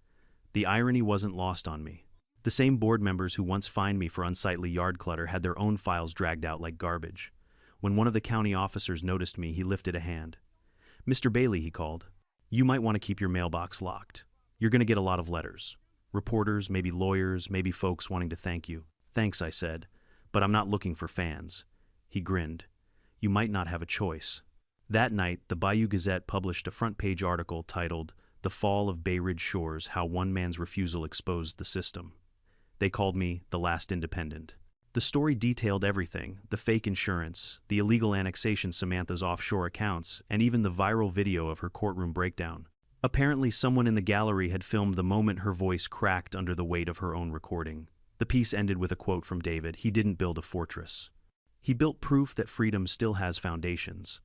The irony wasn't lost on me. The same board members who once fined me for unsightly yard clutter had their own files dragged out like garbage. When one of the county officers noticed me, he lifted a hand. "Mr. Bailey," he called, "you might want to keep your mailbox locked. You're going to get a lot of letters. Reporters, maybe lawyers, maybe folks wanting to thank you." "Thanks," I said, "but I'm not looking for fans." He grinned. "You might not have a choice." That night, the Bayou Gazette published a front-page article titled, "The Fall of Bay Ridge Shores, How One Man's Refusal Exposed the System." They called me the last independent. The story detailed everything, the fake insurance, the illegal annexation Samantha's offshore accounts, and even the viral video of her courtroom breakdown. Apparently, someone in the gallery had filmed the moment her voice cracked under the weight of her own recording. The piece ended with a quote from David: "He didn't build a fortress. He built proof that freedom still has foundations."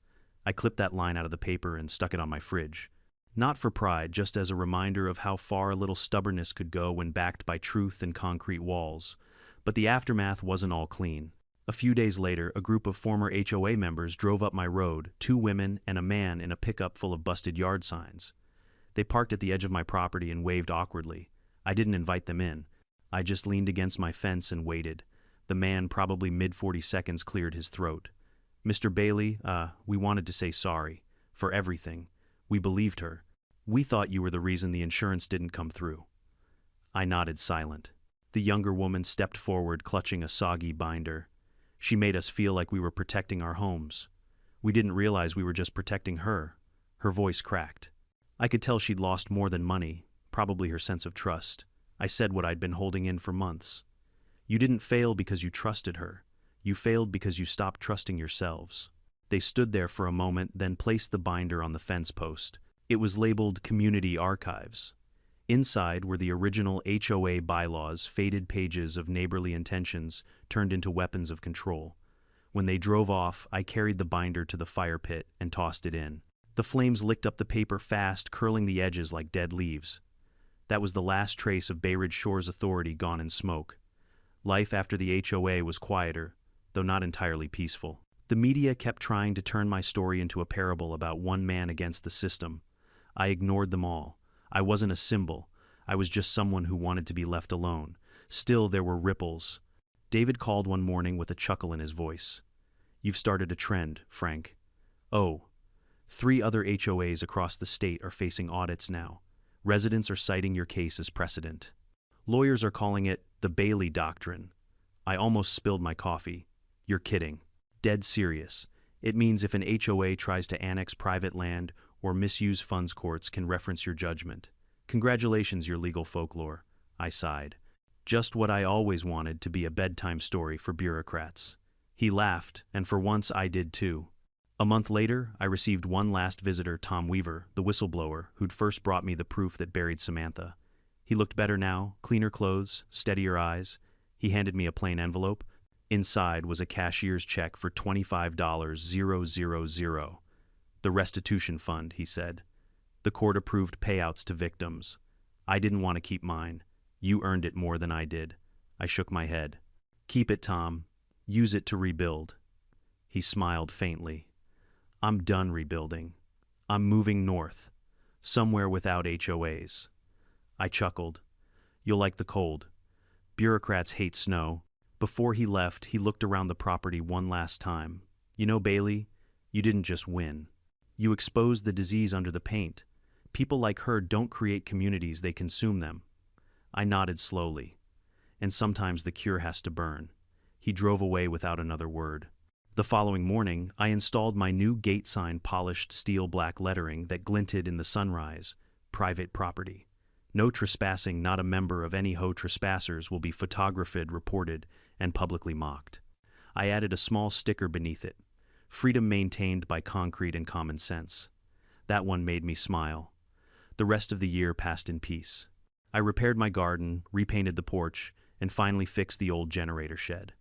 I clipped that line out of the paper and stuck it on my fridge. Not for pride, just as a reminder of how far a little stubbornness could go when backed by truth and concrete walls. But the aftermath wasn't all clean. A few days later, a group of former HOA members drove up my road, 2 women and a man in a pickup full of busted yard signs. They parked at the edge of my property and waved awkwardly. I didn't invite them in. I just leaned against my fence and waited. The man, probably mid-40 seconds, cleared his throat. "Mr. Bailey, we wanted to say sorry. For everything. We believed her. We thought you were the reason the insurance didn't come through." I nodded silent. The younger woman stepped forward, clutching a soggy binder. She made us feel like we were protecting our homes. We didn't realize we were just protecting her. Her voice cracked. I could tell she'd lost more than money, probably her sense of trust. I said what I'd been holding in for months. You didn't fail because you trusted her. You failed because you stopped trusting yourselves. They stood there for a moment, then placed the binder on the fence post. It was labeled Community Archives. Inside were the original HOA bylaws, faded pages of neighborly intentions turned into weapons of control. When they drove off, I carried the binder to the fire pit and tossed it in. The flames licked up the paper fast, curling the edges like dead leaves. That was the last trace of Bay Ridge Shore's authority gone in smoke. Life after the HOA was quieter, though not entirely peaceful. The media kept trying to turn my story into a parable about one man against the system. I ignored them all. I wasn't a symbol. I was just someone who wanted to be left alone. Still, there were ripples. David called one morning with a chuckle in his voice. "You've started a trend, Frank." "Oh." 3 other HOAs across the state are facing audits now. Residents are citing your case as precedent. Lawyers are calling it the Bailey Doctrine. I almost spilled my coffee. You're kidding. Dead serious. It means if an HOA tries to annex private land or misuse funds, courts can reference your judgment. Congratulations, your legal folklore. I sighed. Just what I always wanted to be a bedtime story for bureaucrats. He laughed, and for once I did too. A month later, I received one last visitor, Tom Weaver, the whistleblower, who'd first brought me the proof that buried Samantha. He looked better now, cleaner clothes, steadier eyes. He handed me a plain envelope. Inside was a cashier's check for $25,000. The restitution fund, he said. The court approved payouts to victims. I didn't want to keep mine. You earned it more than I did. I shook my head. Keep it, Tom. Use it to rebuild. He smiled faintly. I'm done rebuilding. I'm moving north, somewhere without HOAs. I chuckled. You'll like the cold. Bureaucrats hate snow. Before he left, he looked around the property one last time. You know, Bailey, you didn't just win. You exposed the disease under the paint. People like her don't create communities, they consume them. I nodded slowly. And sometimes the cure has to burn. He drove away without another word. The following morning, I installed my new gate sign, polished steel black lettering that glinted in the sunrise. Private property. No trespassing, not a member of any HOA trespassers will be photographed, reported, and publicly mocked. I added a small sticker beneath it. Freedom maintained by concrete and common sense. That one made me smile. The rest of the year passed in peace. I repaired my garden, repainted the porch, and finally fixed the old generator shed.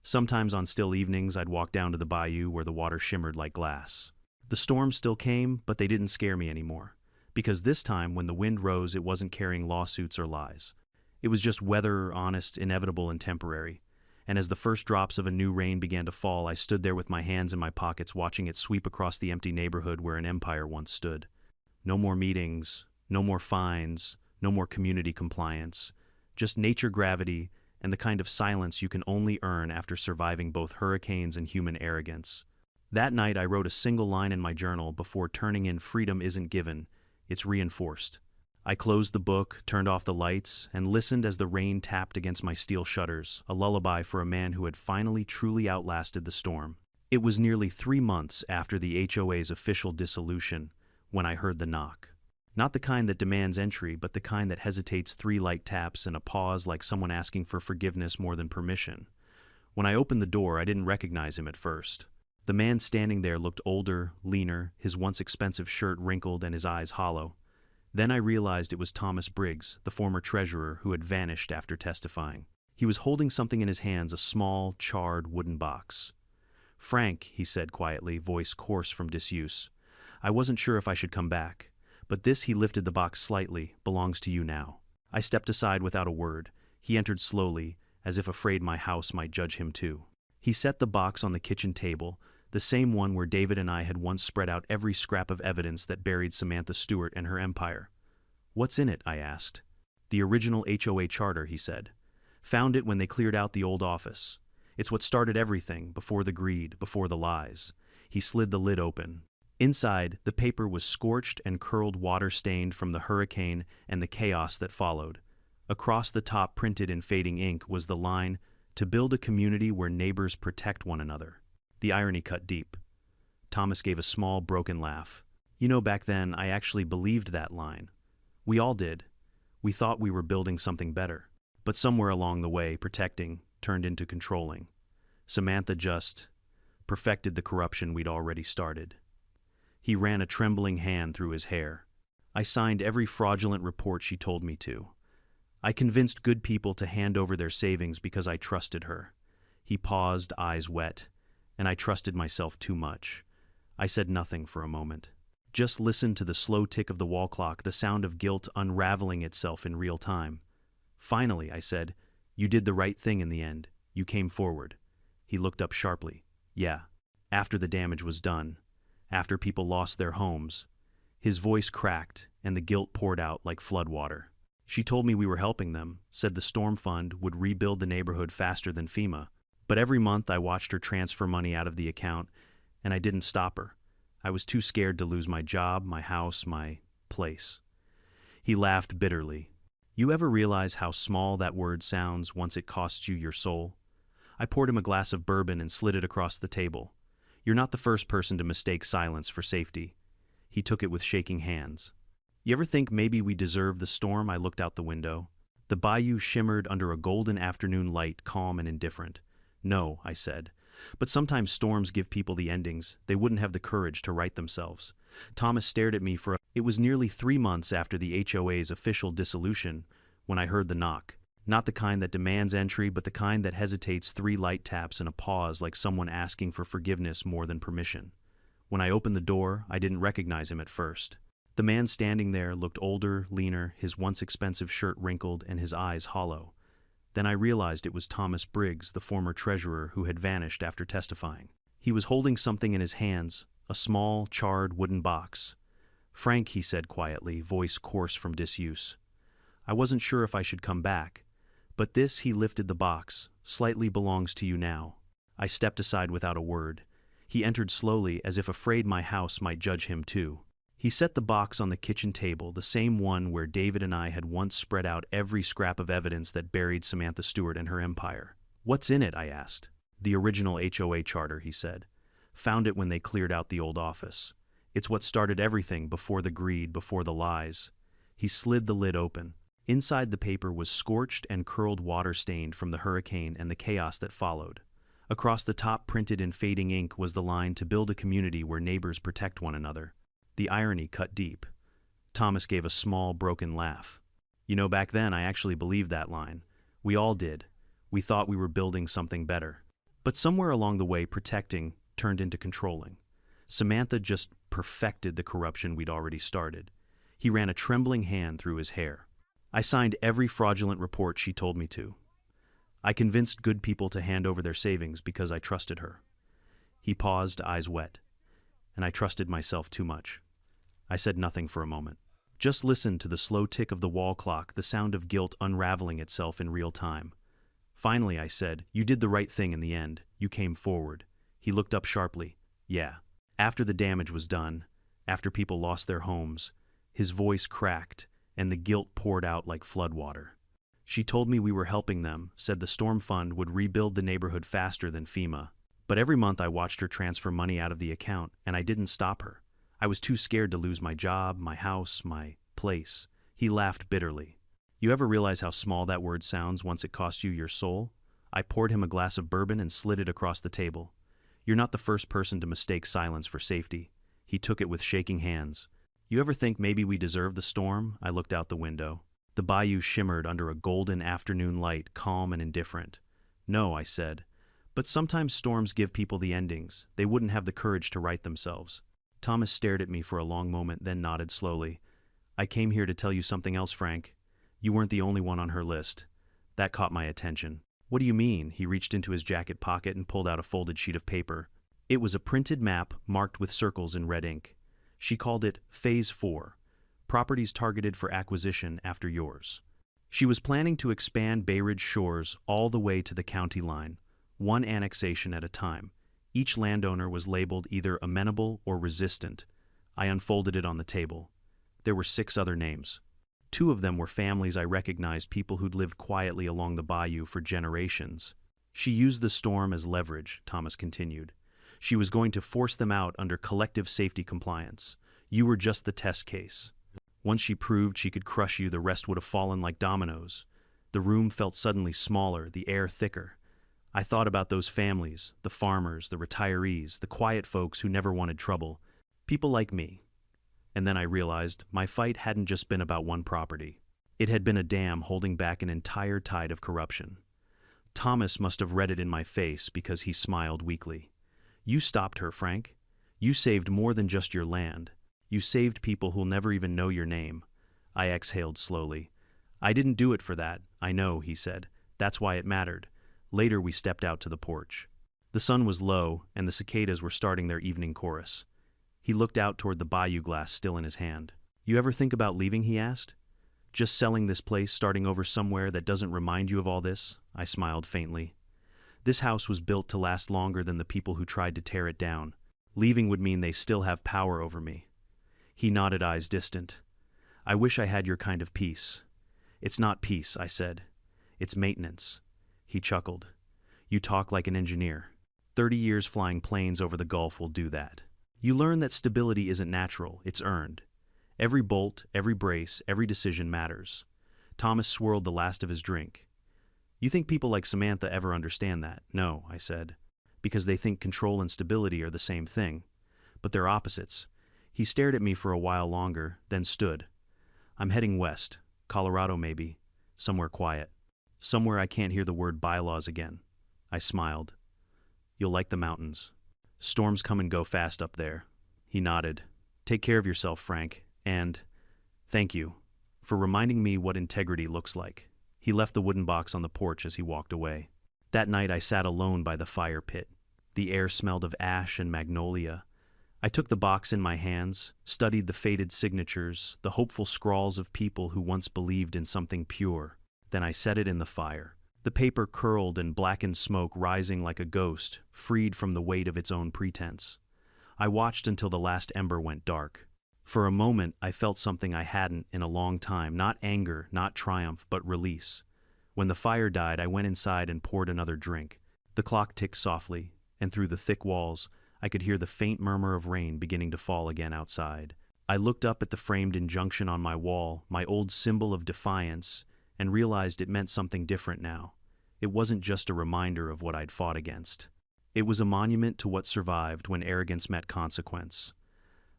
Sometimes on still evenings, I'd walk down to the bayou where the water shimmered like glass. The storms still came, but they didn't scare me anymore. Because this time, when the wind rose, it wasn't carrying lawsuits or lies. It was just weather, honest, inevitable, and temporary. And as the first drops of a new rain began to fall, I stood there with my hands in my pockets, watching it sweep across the empty neighborhood where an empire once stood. No more meetings, no more fines, no more community compliance. Just nature, gravity, and the kind of silence you can only earn after surviving both hurricanes and human arrogance. That night, I wrote a single line in my journal before turning in "Freedom isn't given, it's reinforced." I closed the book, turned off the lights, and listened as the rain tapped against my steel shutters, a lullaby for a man who had finally truly outlasted the storm. It was nearly 3 months after the HOA's official dissolution when I heard the knock. Not the kind that demands entry, but the kind that hesitates 3 light taps and a pause, like someone asking for forgiveness more than permission. When I opened the door, I didn't recognize him at first. The man standing there looked older, leaner, his once expensive shirt wrinkled and his eyes hollow. Then I realized it was Thomas Briggs, the former treasurer who had vanished after testifying. He was holding something in his hands, a small, charred wooden box. "Frank," he said quietly, voice coarse from disuse. "I wasn't sure if I should come back. But this," he lifted the box slightly, "belongs to you now." I stepped aside without a word. He entered slowly, as if afraid my house might judge him too. He set the box on the kitchen table, the same one where David and I had once spread out every scrap of evidence that buried Samantha Stewart and her empire. "What's in it?" I asked. "The original HOA charter," he said. "Found it when they cleared out the old office. It's what started everything, before the greed, before the lies." He slid the lid open. Inside, the paper was scorched and curled, water-stained from the hurricane and the chaos that followed. Across the top, printed in fading ink, was the line, To build a community where neighbors protect one another. The irony cut deep. Thomas gave a small, broken laugh. You know, back then, I actually believed that line. We all did. We thought we were building something better. But somewhere along the way, protecting turned into controlling. Samantha just perfected the corruption we'd already started. He ran a trembling hand through his hair. I signed every fraudulent report she told me to. I convinced good people to hand over their savings because I trusted her. He paused, eyes wet, and I trusted myself too much. I said nothing for a moment. Just listened to the slow tick of the wall clock, the sound of guilt unraveling itself in real time. Finally, I said, "You did the right thing in the end. You came forward." He looked up sharply. "Yeah, after the damage was done, after people lost their homes." His voice cracked, and the guilt poured out like floodwater. "She told me we were helping them, said the storm fund would rebuild the neighborhood faster than FEMA. But every month I watched her transfer money out of the account, and I didn't stop her. I was too scared to lose my job, my house, my place." He laughed bitterly. "You ever realize how small that word sounds once it costs you your soul?" I poured him a glass of bourbon and slid it across the table. "You're not the first person to mistake silence for safety." He took it with shaking hands. "You ever think maybe we deserve the storm?" I looked out the window. The bayou shimmered under a golden afternoon light, calm and indifferent. "No," I said. "But sometimes storms give people the endings they wouldn't have the courage to write themselves." Thomas stared at me It was nearly 3 months after the HOA's official dissolution when I heard the knock. Not the kind that demands entry, but the kind that hesitates 3 light taps and a pause, like someone asking for forgiveness more than permission. When I opened the door, I didn't recognize him at first. The man standing there looked older, leaner, his once expensive shirt wrinkled and his eyes hollow. Then I realized it was Thomas Briggs, the former treasurer who had vanished after testifying. He was holding something in his hands, a small, charred wooden box. "Frank," he said quietly, voice coarse from disuse. "I wasn't sure if I should come back, but this," he lifted the box, "slightly belongs to you now." I stepped aside without a word. He entered slowly, as if afraid my house might judge him too. He set the box on the kitchen table, the same one where David and I had once spread out every scrap of evidence that buried Samantha Stewart and her empire. "What's in it?" I asked. "The original HOA charter," he said. "Found it when they cleared out the old office. It's what started everything, before the greed, before the lies." He slid the lid open. Inside the paper was scorched and curled water stained from the hurricane and the chaos that followed. Across the top, printed in fading ink, was the line, "To build a community where neighbors protect one another." The irony cut deep. Thomas gave a small, broken laugh. "You know, back then I actually believed that line. We all did. We thought we were building something better. But somewhere along the way, protecting turned into controlling. Samantha just perfected the corruption we'd already started." He ran a trembling hand through his hair. "I signed every fraudulent report she told me to. I convinced good people to hand over their savings because I trusted her." He paused, eyes wet. "And I trusted myself too much." I said nothing for a moment. Just listened to the slow tick of the wall clock, the sound of guilt unraveling itself in real time. Finally, I said, "You did the right thing in the end. You came forward." He looked up sharply. "Yeah, after the damage was done, after people lost their homes." His voice cracked, and the guilt poured out like floodwater. "She told me we were helping them, said the storm fund would rebuild the neighborhood faster than FEMA. But every month I watched her transfer money out of the account, and I didn't stop her. I was too scared to lose my job, my house, my place." He laughed bitterly. "You ever realize how small that word sounds once it costs you your soul?" I poured him a glass of bourbon and slid it across the table. "You're not the first person to mistake silence for safety." He took it with shaking hands. "You ever think maybe we deserve the storm?" I looked out the window. The bayou shimmered under a golden afternoon light, calm and indifferent. "No," I said. "But sometimes storms give people the endings they wouldn't have the courage to write themselves." Thomas stared at me for a long moment, then nodded slowly. "I came here to tell you something else, Frank. You weren't the only one on her list." That caught my attention. "What do you mean?" He reached into his jacket pocket and pulled out a folded sheet of paper. It was a printed map marked with circles in red ink. She called it Phase 4, properties targeted for acquisition after yours. She was planning to expand Bay Ridge shores all the way to the county line, one annexation at a time. Each landowner was labeled either amenable or resistant. I unfolded it on the table. There were 6 other names. 2 of them were families I recognized, people who'd lived quietly along the bayou for generations. She used the storm as leverage, Thomas continued. She was going to force them out under collective safety compliance. You were just the test case. Once she proved she could crush you, the rest would have fallen like dominoes. The room felt suddenly smaller, the air thicker. I thought about those families, the farmers, the retirees, the quiet folks who never wanted trouble. People like me. And then I realized my fight hadn't just been about one property. It had been a dam holding back an entire tide of corruption. Thomas must have read it in my face because he smiled weakly. You stopped her, Frank. You saved more than just your land. You saved people who'll never even know your name. I exhaled slowly. I didn't do it for that, I know, he said. That's why it mattered. Later we stepped out to the porch. The sun was low, and the cicadas were starting their evening chorus. He looked out toward the bayou glass still in his hand. You ever think about leaving, he asked. Just selling this place, starting over somewhere that doesn't remind you of all this? I smiled faintly. This house was built to last longer than the people who tried to tear it down. Leaving would mean they still have power over me. He nodded, eyes distant. I wish I had your kind of peace. It's not peace, I said. It's maintenance. He chuckled. You talk like an engineer. 30 years flying planes over the Gulf will do that. You learn that stability isn't natural, it's earned. Every bolt, every brace, every decision matters. Thomas swirled the last of his drink. You think people like Samantha ever understand that? No, I said. Because they think control and stability are the same thing. But they're opposites. He stared at me for a while longer, then stood. I'm heading west. Colorado maybe. Somewhere quiet. Somewhere I can't hear the word bylaws again. I smiled. You'll like the mountains. Storms come and go fast up there. He nodded. Take care of yourself, Frank. And thank you for reminding me what integrity looks like. He left the wooden box on the porch as he walked away. That night I sat alone by the fire pit. The air smelled of ash and magnolia. I took the box in my hands, studied the faded signatures, the hopeful scrawls of people who once believed in something pure. Then I set it in the fire. The paper curled in blackened smoke, rising like a ghost, freed from the weight of its own pretense. I watched until the last ember went dark. For a moment, I felt something I hadn't in a long time, not anger, not triumph, but release. When the fire died, I went inside and poured another drink. The clock ticked softly, and through the thick walls, I could hear the faint murmur of rain beginning to fall again outside. I looked up at the framed injunction on my wall, my old symbol of defiance, and realized it meant something different now. It wasn't just a reminder of what I'd fought against. It was a monument to what survived when arrogance met consequence.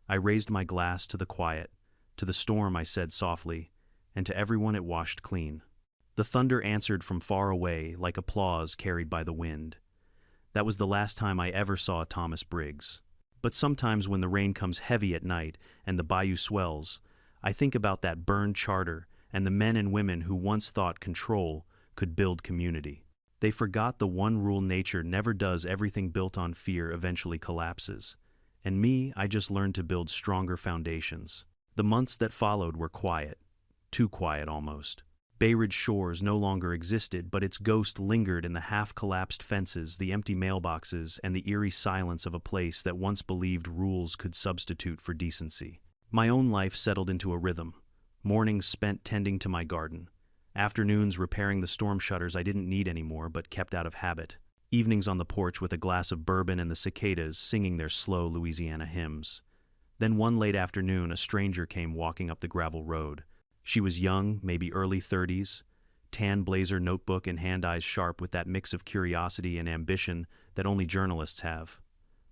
I raised my glass to the quiet, to the storm, I said softly, and to everyone it washed clean. The thunder answered from far away like applause carried by the wind. That was the last time I ever saw Thomas Briggs. But sometimes when the rain comes heavy at night and the bayou swells, I think about that burned charter and the men and women who once thought control could build community. They forgot the one rule nature never does. Everything built on fear eventually collapses. And me, I just learned to build stronger foundations. The months that followed were quiet. Too quiet almost. Bay Ridge Shores no longer existed, but its ghost lingered in the half-collapsed fences, the empty mailboxes, and the eerie silence of a place that once believed rules could substitute for decency. My own life settled into a rhythm. Mornings spent tending to my garden. Afternoons repairing the storm shutters I didn't need anymore but kept out of habit. Evenings on the porch with a glass of bourbon and the cicadas singing their slow Louisiana hymns. Then one late afternoon, a stranger came walking up the gravel road. She was young, maybe early 30s, tan blazer, notebook in hand, eyes sharp with that mix of curiosity and ambition that only journalists have.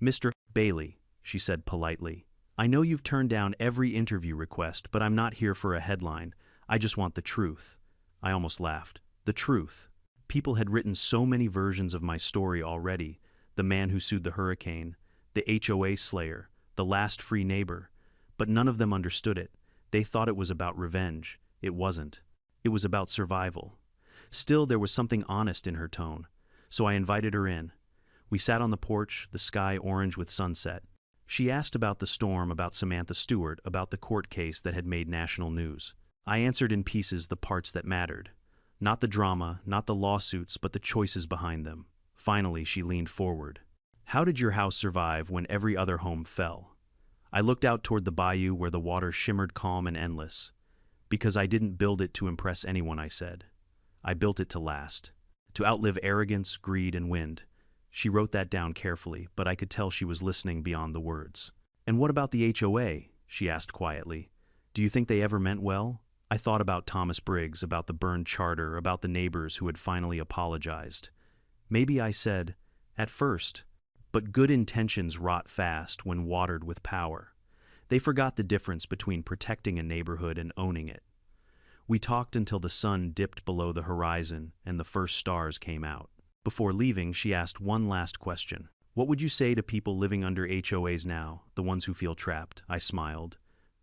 Mr. Bailey, she said politely, I know you've turned down every interview request, but I'm not here for a headline. I just want the truth. I almost laughed. The truth. People had written so many versions of my story already. The man who sued the hurricane, the HOA slayer, the last free neighbor. But none of them understood it. They thought it was about revenge. It wasn't. It was about survival. Still, there was something honest in her tone. So I invited her in. We sat on the porch, the sky orange with sunset. She asked about the storm, about Samantha Stewart, about the court case that had made national news. I answered in pieces the parts that mattered. Not the drama, not the lawsuits, but the choices behind them. Finally, she leaned forward. How did your house survive when every other home fell? I looked out toward the bayou where the water shimmered calm and endless. Because I didn't build it to impress anyone, I said. I built it to last. To outlive arrogance, greed, and wind. She wrote that down carefully, but I could tell she was listening beyond the words. And what about the HOA? She asked quietly. Do you think they ever meant well? I thought about Thomas Briggs, about the burned charter, about the neighbors who had finally apologized. Maybe I said, at first, but good intentions rot fast when watered with power. They forgot the difference between protecting a neighborhood and owning it. We talked until the sun dipped below the horizon and the first stars came out. Before leaving, she asked one last question. What would you say to people living under HOAs now, the ones who feel trapped? I smiled.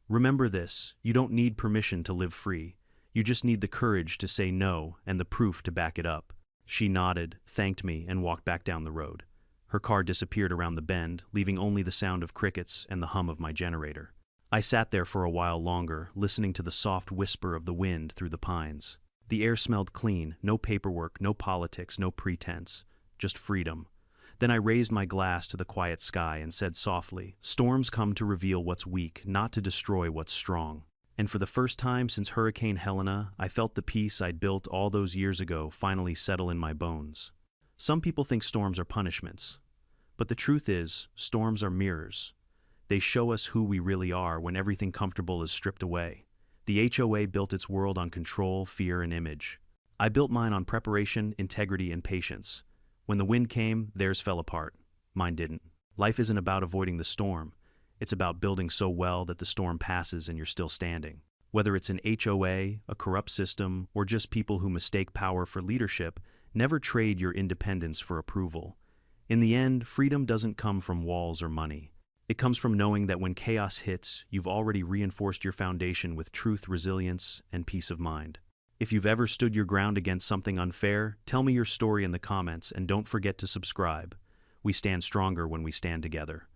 Remember this, you don't need permission to live free. You just need the courage to say no and the proof to back it up. She nodded, thanked me, and walked back down the road. Her car disappeared around the bend, leaving only the sound of crickets and the hum of my generator. I sat there for a while longer, listening to the soft whisper of the wind through the pines. The air smelled clean, no paperwork, no politics, no pretense, just freedom. Then I raised my glass to the quiet sky and said softly, storms come to reveal what's weak, not to destroy what's strong. And for the first time since Hurricane Helena, I felt the peace I'd built all those years ago finally settle in my bones. Some people think storms are punishments. But the truth is, storms are mirrors. They show us who we really are when everything comfortable is stripped away. The HOA built its world on control, fear, and image. I built mine on preparation, integrity, and patience. When the wind came, theirs fell apart. Mine didn't. Life isn't about avoiding the storm. It's about building so well that the storm passes and you're still standing. Whether it's an HOA, a corrupt system, or just people who mistake power for leadership, never trade your independence for approval. In the end, freedom doesn't come from walls or money. It comes from knowing that when chaos hits, you've already reinforced your foundation with truth, resilience, and peace of mind. If you've ever stood your ground against something unfair, tell me your story in the comments and don't forget to subscribe. We stand stronger when we stand together.